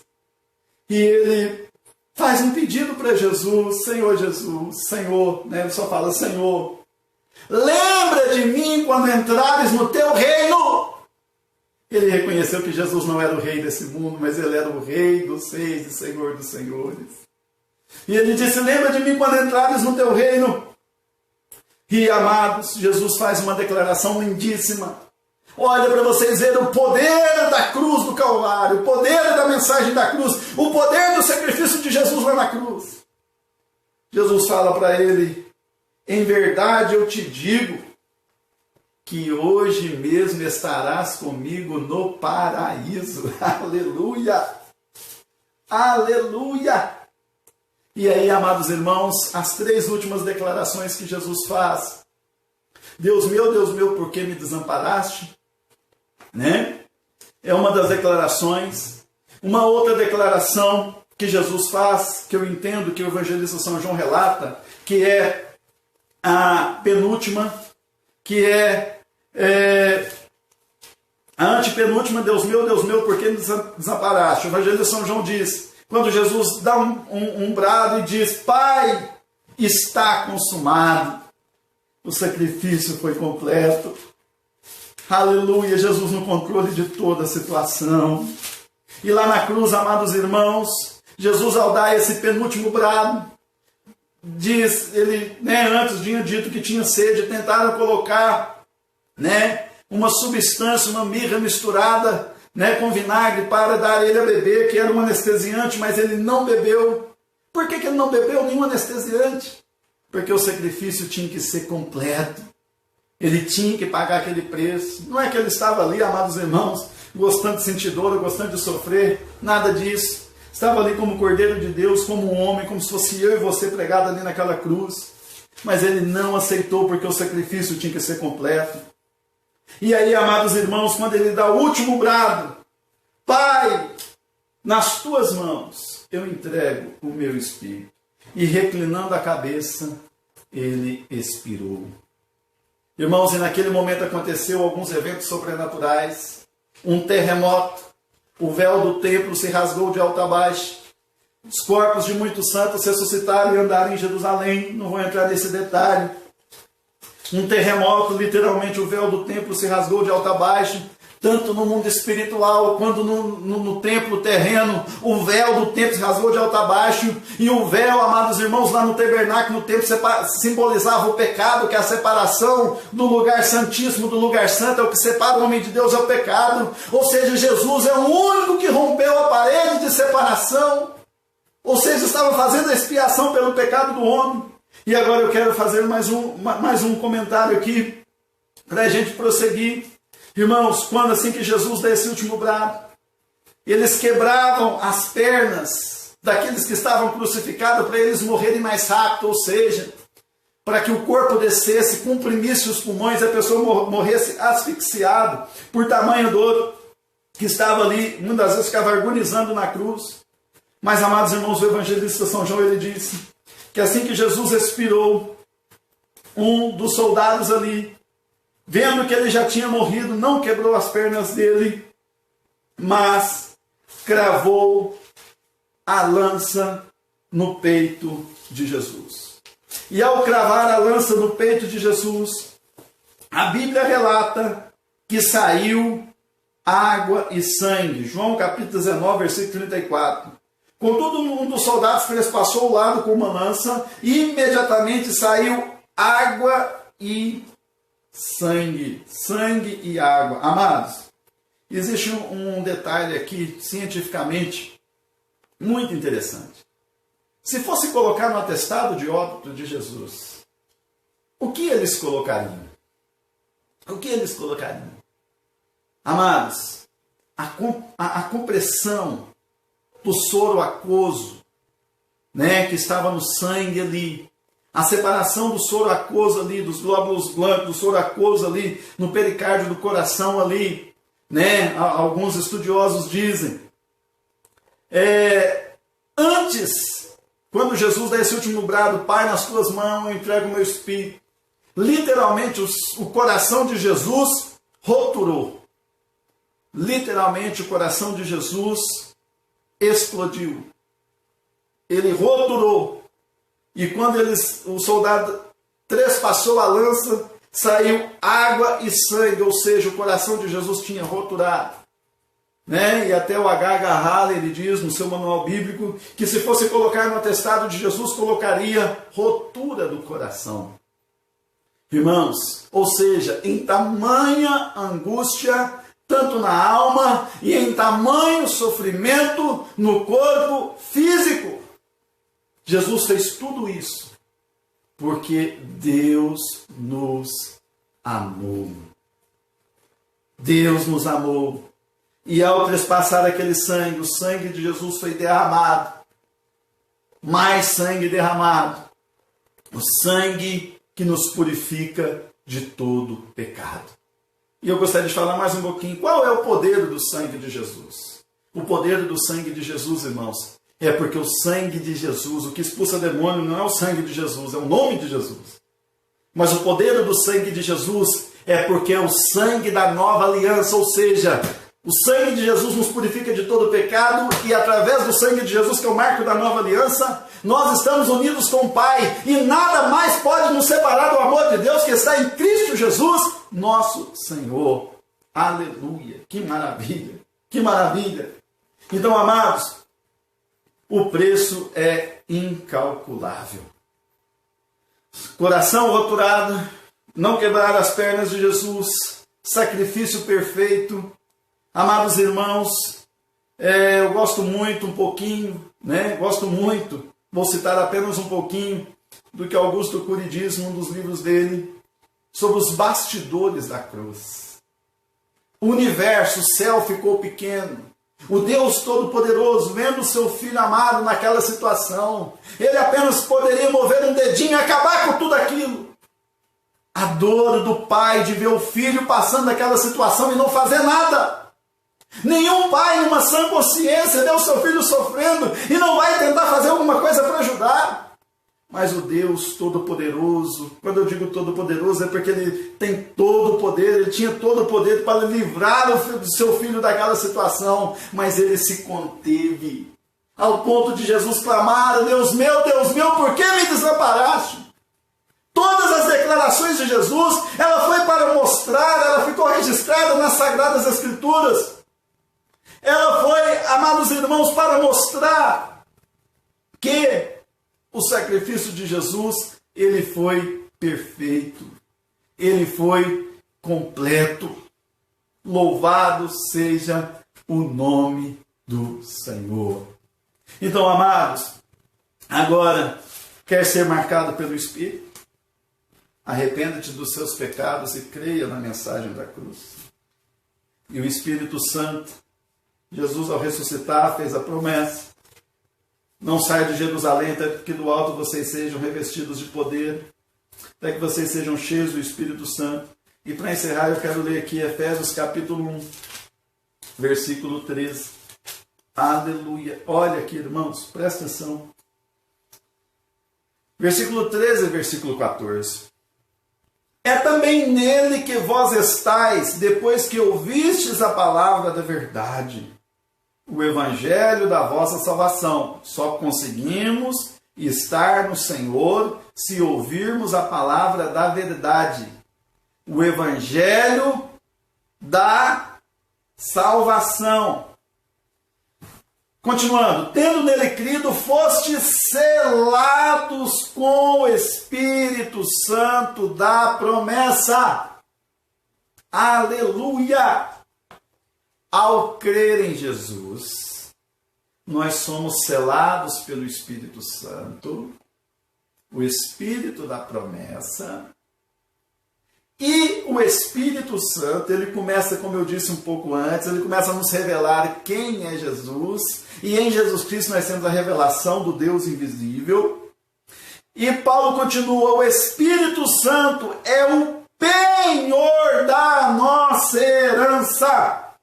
E ele faz um pedido para Jesus: Senhor, né? Ele só fala: Senhor, lembra de mim quando entrares no teu reino. Ele reconheceu que Jesus não era o rei desse mundo, mas ele era o Rei dos reis e Senhor dos senhores. E ele disse: lembra de mim quando entrares no teu reino. E, amados, Jesus faz uma declaração lindíssima. Olha para vocês verem o poder da cruz do Calvário, o poder da mensagem da cruz, o poder do sacrifício de Jesus lá na cruz. Jesus fala para ele: em verdade eu te digo que hoje mesmo estarás comigo no paraíso. Aleluia! Aleluia! E aí, amados irmãos, as 3 últimas declarações que Jesus faz: Deus meu, por que me desamparaste? Né? É uma das declarações. Uma outra declaração que Jesus faz, que eu entendo que o evangelista São João relata, que é a penúltima, que é a antepenúltima: Deus meu, por que me desamparaste? O evangelista São João diz, quando Jesus dá um brado e diz: Pai, está consumado. O sacrifício foi completo. Aleluia, Jesus no controle de toda a situação. E lá na cruz, amados irmãos, Jesus, ao dar esse penúltimo brado, diz, ele, antes tinha dito que tinha sede, tentaram colocar, uma substância, uma mirra misturada, com vinagre para dar a ele a beber, que era um anestesiante, mas ele não bebeu. Por que ele não bebeu nenhum anestesiante? Porque o sacrifício tinha que ser completo. Ele tinha que pagar aquele preço. Não é que ele estava ali, amados irmãos, gostando de sentir dor, gostando de sofrer, nada disso. Estava ali como Cordeiro de Deus, como um homem, como se fosse eu e você pregado ali naquela cruz. Mas ele não aceitou, porque o sacrifício tinha que ser completo. E aí, amados irmãos, quando ele dá o último brado: Pai, nas tuas mãos eu entrego o meu espírito. E reclinando a cabeça, ele expirou. Irmãos, e naquele momento aconteceu alguns eventos sobrenaturais. Um terremoto, o véu do templo se rasgou de alto a baixo. Os corpos de muitos santos ressuscitaram e andaram em Jerusalém. Não vou entrar nesse detalhe. Um terremoto, literalmente o véu do templo se rasgou de alto a baixo. tanto no mundo espiritual quanto no templo terreno. O véu do templo se rasgou de alto a baixo, e o véu, amados irmãos, lá no tabernáculo, no templo, simbolizava o pecado, que é a separação do lugar santíssimo do lugar santo. É o que separa o homem de Deus, é o pecado. Ou seja, Jesus é o único que rompeu a parede de separação, ou seja, estava fazendo a expiação pelo pecado do homem. E agora eu quero fazer mais um comentário aqui, para a gente prosseguir. Irmãos, quando assim que Jesus dá esse último brado, eles quebravam as pernas daqueles que estavam crucificados para eles morrerem mais rápido, ou seja, para que o corpo descesse, comprimisse os pulmões, a pessoa morresse asfixiado por tamanho dor que estava ali, muitas vezes ficava agonizando na cruz. Mas, amados irmãos, o evangelista São João, ele disse que assim que Jesus expirou, um dos soldados ali, vendo que ele já tinha morrido, não quebrou as pernas dele, mas cravou a lança no peito de Jesus. E ao cravar a lança no peito de Jesus, a Bíblia relata que saiu água e sangue. João capítulo 19, versículo 34. Contudo, um dos soldados trespassou o lado com uma lança, e imediatamente saiu água e sangue e água. Amados, existe um detalhe aqui, cientificamente, muito interessante. Se fosse colocar no atestado de óbito de Jesus, o que eles colocariam? O que eles colocariam? Amados, a compressão do soro aquoso, né, que estava no sangue ali, a separação do soro aquoso ali, dos glóbulos blancos, do soro aquoso ali, no pericárdio do coração ali, né? Alguns estudiosos dizem. Antes, quando Jesus dá esse último brado, Pai, nas tuas mãos eu entrego o meu espírito, literalmente o coração de Jesus roturou. Literalmente o coração de Jesus explodiu. Ele roturou. E quando o soldado trespassou a lança, saiu água e sangue, ou seja, o coração de Jesus tinha roturado. Né? E até o H.H. Halley, ele diz no seu manual bíblico, que se fosse colocar no atestado de Jesus, colocaria rotura do coração. Irmãos, ou seja, em tamanha angústia, tanto na alma, e em tamanho sofrimento no corpo físico. Jesus fez tudo isso porque Deus nos amou. Deus nos amou. E ao trespassar aquele sangue, o sangue de Jesus foi derramado. Mais sangue derramado. O sangue que nos purifica de todo pecado. E eu gostaria de falar mais um pouquinho. Qual é o poder do sangue de Jesus? O poder do sangue de Jesus, irmãos, é porque o sangue de Jesus, o que expulsa demônio não é o sangue de Jesus, é o nome de Jesus. Mas o poder do sangue de Jesus é porque é o sangue da nova aliança, ou seja, o sangue de Jesus nos purifica de todo pecado, e através do sangue de Jesus, que é o marco da nova aliança, nós estamos unidos com o Pai, e nada mais pode nos separar do amor de Deus que está em Cristo Jesus, nosso Senhor. Aleluia! Que maravilha! Que maravilha! Então, amados, o preço é incalculável. Coração roturado, não quebrar as pernas de Jesus, sacrifício perfeito. Amados irmãos, eu gosto muito, vou citar apenas um pouquinho do que Augusto Cury diz num dos livros dele, sobre os bastidores da cruz. O universo, o céu ficou pequeno. O Deus Todo-Poderoso, vendo o seu Filho amado naquela situação, ele apenas poderia mover um dedinho e acabar com tudo aquilo. A dor do pai de ver o filho passando aquela situação e não fazer nada. Nenhum pai, numa sã consciência, vê o seu filho sofrendo e não vai tentar fazer alguma coisa para ajudar. Mas o Deus Todo-Poderoso, quando eu digo Todo-Poderoso, é porque ele tem todo o poder, ele tinha todo o poder para livrar o seu filho daquela situação, mas ele se conteve, ao ponto de Jesus clamar: Deus meu, por que me desamparaste? Todas as declarações de Jesus, ela foi para mostrar, ela ficou registrada nas nas Sagradas Escrituras. Ela foi, amados irmãos, para mostrar que o sacrifício de Jesus, ele foi perfeito, ele foi completo. Louvado seja o nome do Senhor. Então, amados, agora, quer ser marcado pelo Espírito? Arrependa-te dos seus pecados e creia na mensagem da cruz. E o Espírito Santo, Jesus ao ressuscitar fez a promessa: não saia de Jerusalém até que do alto vocês sejam revestidos de poder, até que vocês sejam cheios do Espírito Santo. E para encerrar eu quero ler aqui Efésios capítulo 1, versículo 13. Aleluia! Olha aqui, irmãos, presta atenção. Versículo 13 e versículo 14. É também nele que vós estáis, depois que ouvistes a palavra da verdade, o evangelho da vossa salvação. Só conseguimos estar no Senhor se ouvirmos a palavra da verdade. O evangelho da salvação. Continuando, tendo nele crido, fostes selados com o Espírito Santo da promessa. Aleluia! Ao crer em Jesus, nós somos selados pelo Espírito Santo, o Espírito da promessa. E o Espírito Santo, ele começa, como eu disse um pouco antes, ele começa a nos revelar quem é Jesus. E em Jesus Cristo nós temos a revelação do Deus invisível. E Paulo continua: o Espírito Santo é o penhor da nossa herança,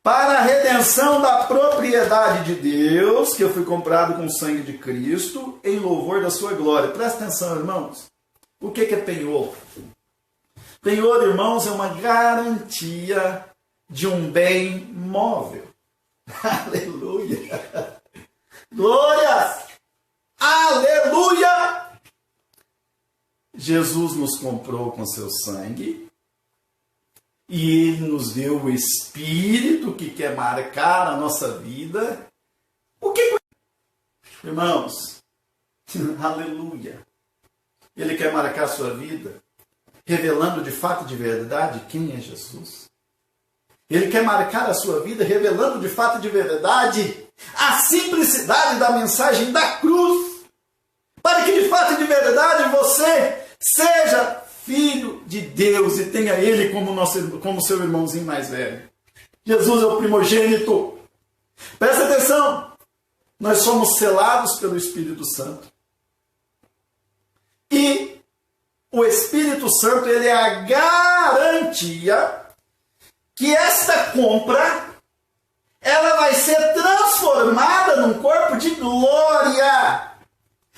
para a redenção da propriedade de Deus, que eu fui comprado com o sangue de Cristo, em louvor da sua glória. Presta atenção, irmãos. O que é penhor? Penhor, irmãos, é uma garantia de um bem móvel. Aleluia! Glórias! Aleluia! Jesus nos comprou com seu sangue e Ele nos deu o Espírito que quer marcar a nossa vida. O que... Irmãos, aleluia! Ele quer marcar a sua vida revelando de fato e de verdade quem é Jesus. Ele quer marcar a sua vida revelando de fato e de verdade a simplicidade da mensagem da cruz, para que de fato e de verdade você seja filho de Deus e tenha Ele como seu irmãozinho mais velho. Jesus é o primogênito. Presta atenção, nós somos selados pelo Espírito Santo. E o Espírito Santo, ele é a garantia que esta compra, ela vai ser transformada num corpo de glória.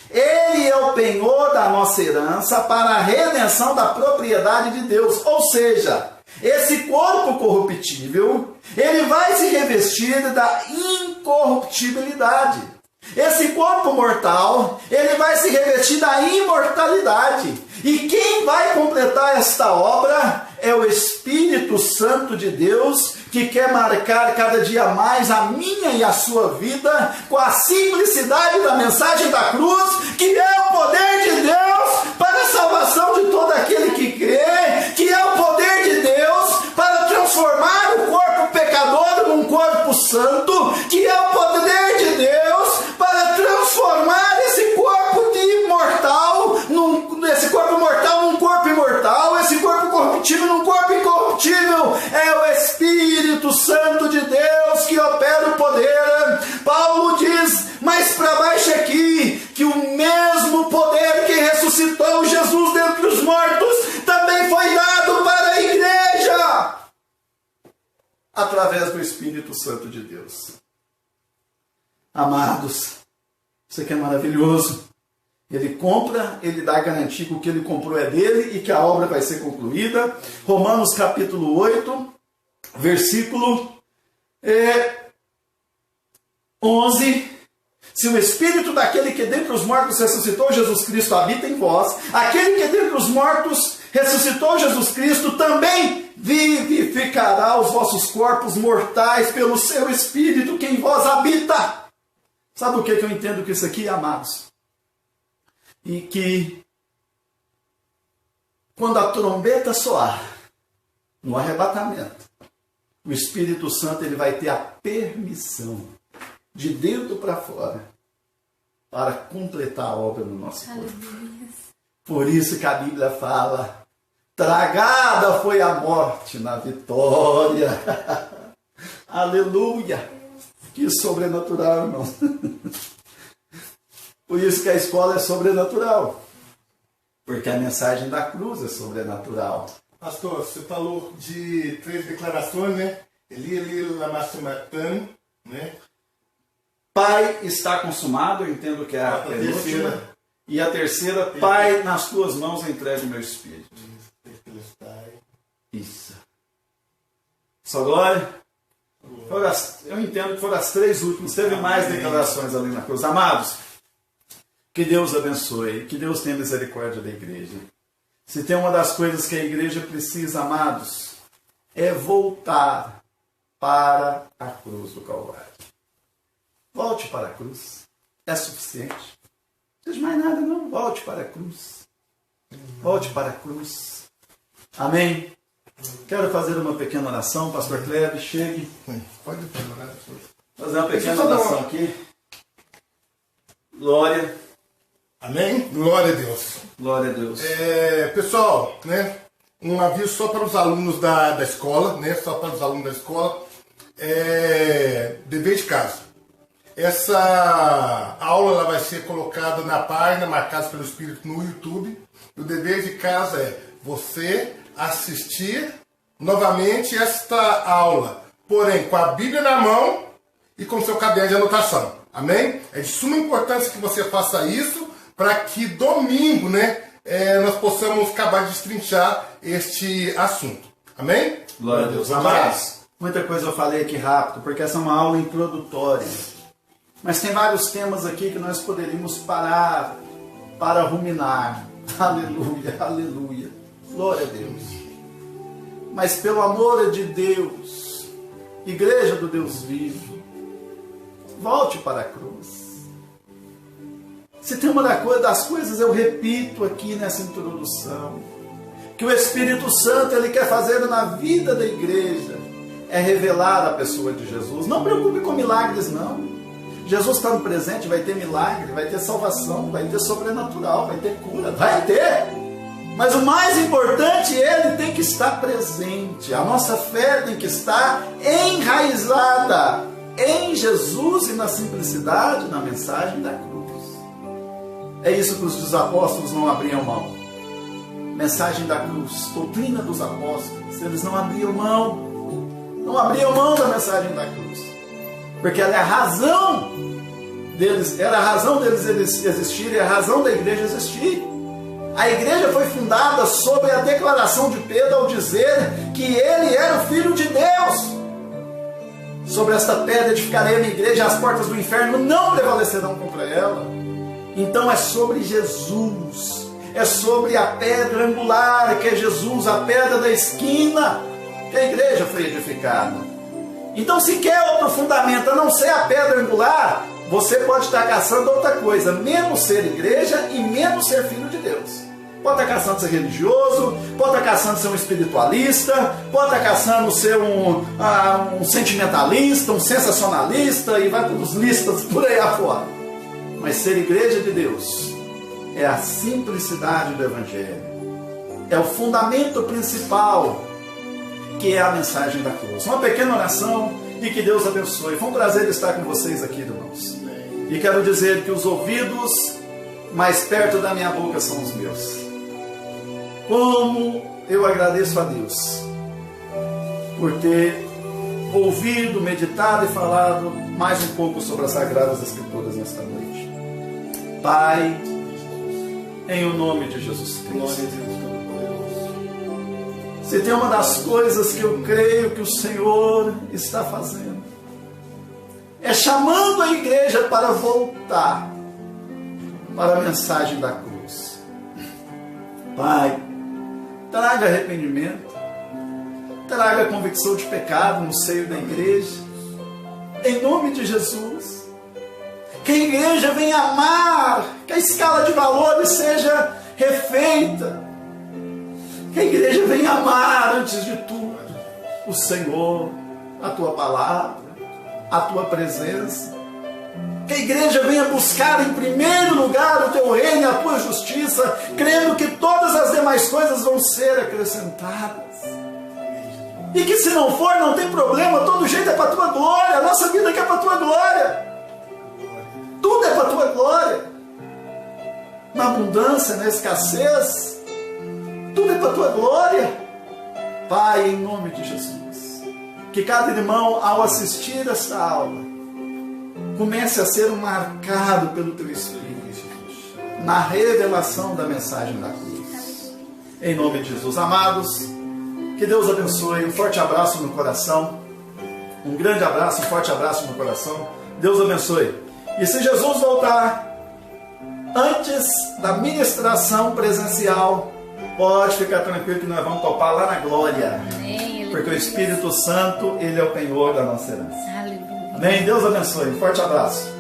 Ele é o penhor da nossa herança para a redenção da propriedade de Deus. Ou seja, esse corpo corruptível, ele vai se revestir da incorruptibilidade. Esse corpo mortal, ele vai se revestir da imortalidade. E quem vai completar esta obra é o Espírito Santo de Deus, que quer marcar cada dia mais a minha e a sua vida com a simplicidade da mensagem da cruz, que é o poder de Deus para a salvação de todo aquele que crê, que é o poder de Deus para transformar o corpo pecador num corpo santo, que é o poder de Deus para transformar esse corpo mortal num corpo imortal, esse corpo corruptível num corpo incorruptível. É o Espírito Santo de Deus que opera o poder. Paulo diz mais para baixo aqui que o mesmo poder que ressuscitou Jesus dentre os mortos também foi dado para a igreja através do Espírito Santo de Deus. Amados, isso aqui é maravilhoso. Ele compra, ele dá a garantia que o que ele comprou é dele e que a obra vai ser concluída. Romanos capítulo 8, versículo 11. Se o Espírito daquele que dentre os mortos ressuscitou Jesus Cristo habita em vós, aquele que dentre os mortos ressuscitou Jesus Cristo também vivificará os vossos corpos mortais pelo seu Espírito que em vós habita. Sabe o que eu entendo com isso aqui, amados? E que quando a trombeta soar, no arrebatamento, o Espírito Santo ele vai ter a permissão de dentro para fora para completar a obra no nosso corpo. Por isso que a Bíblia fala: tragada foi a morte na vitória. Aleluia! Que sobrenatural, irmão. Por isso que a escola é sobrenatural. Porque a mensagem da cruz é sobrenatural. Pastor, você falou de 3 declarações, né? Eli, lama sabachthani, né? Pai, está consumado, eu entendo que é a penúltima. E a terceira, Pai, nas tuas mãos entregue o meu espírito. Isso. Só glória. Eu entendo que foram as 3 últimas. Teve mais declarações ali na cruz. Amados, que Deus abençoe. Que Deus tenha misericórdia da igreja. Se tem uma das coisas que a igreja precisa, amados, é voltar para a cruz do Calvário. Volte para a cruz. É suficiente. Não precisa de mais nada, não. Volte para a cruz. Volte para a cruz. Amém? Quero fazer uma pequena oração. Pastor Kleber, chegue. Pode orar. Fazer uma pequena oração aqui. Glória. Amém? Glória a Deus. Glória a Deus. Pessoal, né? Um aviso só para os alunos da escola, né? Só para os alunos da escola. Dever de casa. Essa aula ela vai ser colocada na página Marcados pelo Espírito no YouTube. O dever de casa é você assistir novamente esta aula, porém com a Bíblia na mão e com seu caderno de anotação. Amém? É de suma importância que você faça isso para que domingo, né, nós possamos acabar de destrinchar este assunto. Amém? Glória a Deus. Amados, muita coisa eu falei aqui rápido, porque essa é uma aula introdutória. Mas tem vários temas aqui que nós poderíamos parar para ruminar. Aleluia, aleluia. Glória a Deus. Mas pelo amor de Deus, Igreja do Deus vivo, volte para a cruz. Se tem uma das coisas, eu repito aqui nessa introdução, que o Espírito Santo ele quer fazer na vida da igreja, é revelar a pessoa de Jesus. Não preocupe com milagres, não. Jesus está no presente, vai ter milagre, vai ter salvação, vai ter sobrenatural, vai ter cura, vai ter. Mas o mais importante, ele tem que estar presente. A nossa fé tem que estar enraizada em Jesus e na simplicidade, na mensagem da cruz. É isso que os apóstolos não abriam mão. Mensagem da cruz, doutrina dos apóstolos, eles não abriam mão. Não abriam mão da mensagem da cruz. Porque ela é a razão deles, era a razão deles existirem, é a razão da igreja existir. A igreja foi fundada sobre a declaração de Pedro ao dizer que ele era o Filho de Deus. Sobre esta pedra edificarei a minha igreja, e as portas do inferno não prevalecerão contra ela. Então é sobre Jesus, é sobre a pedra angular, que é Jesus, a pedra da esquina, que a igreja foi edificada. Então, se quer outro fundamento a não ser a pedra angular, você pode estar caçando outra coisa, menos ser igreja e menos ser filho de Deus. Pode estar caçando ser religioso, pode estar caçando ser um espiritualista, pode estar caçando ser um sentimentalista, um sensacionalista, e vai para os listas por aí afora. Mas ser igreja de Deus é a simplicidade do Evangelho, é o fundamento principal, que é a mensagem da cruz. Uma pequena oração e que Deus abençoe. Foi um prazer estar com vocês aqui, irmãos. E quero dizer que os ouvidos mais perto da minha boca são os meus. Como eu agradeço a Deus por ter ouvido, meditado e falado mais um pouco sobre as Sagradas Escrituras nesta noite. Pai, em o nome de Jesus Cristo. Se tem uma das coisas que eu creio que o Senhor está fazendo, é chamando a igreja para voltar para a mensagem da cruz. Pai, traga arrependimento, traga convicção de pecado no seio da igreja, em nome de Jesus. Que a igreja venha amar, que a escala de valores seja refeita, que a igreja venha amar, antes de tudo, o Senhor, a Tua palavra, a Tua presença. Que a igreja venha buscar em primeiro lugar o Teu reino e a Tua justiça, crendo que todas as demais coisas vão ser acrescentadas. E que se não for, não tem problema, todo jeito é para a Tua glória, a nossa vida aqui é para a Tua glória. Tudo é para a Tua glória. Na abundância, na escassez, tudo é para a Tua glória. Pai, em nome de Jesus, que cada irmão, ao assistir esta aula, comece a ser marcado pelo Teu Espírito, na revelação da mensagem da cruz. Em nome de Jesus. Amados, que Deus abençoe. Um forte abraço no coração. Um grande abraço, um forte abraço no coração. Deus abençoe. E se Jesus voltar antes da ministração presencial, pode ficar tranquilo que nós vamos topar lá na glória. Amém. Porque o Espírito Santo, Ele é o penhor da nossa herança. Aleluia. Amém? Deus abençoe. Um forte abraço.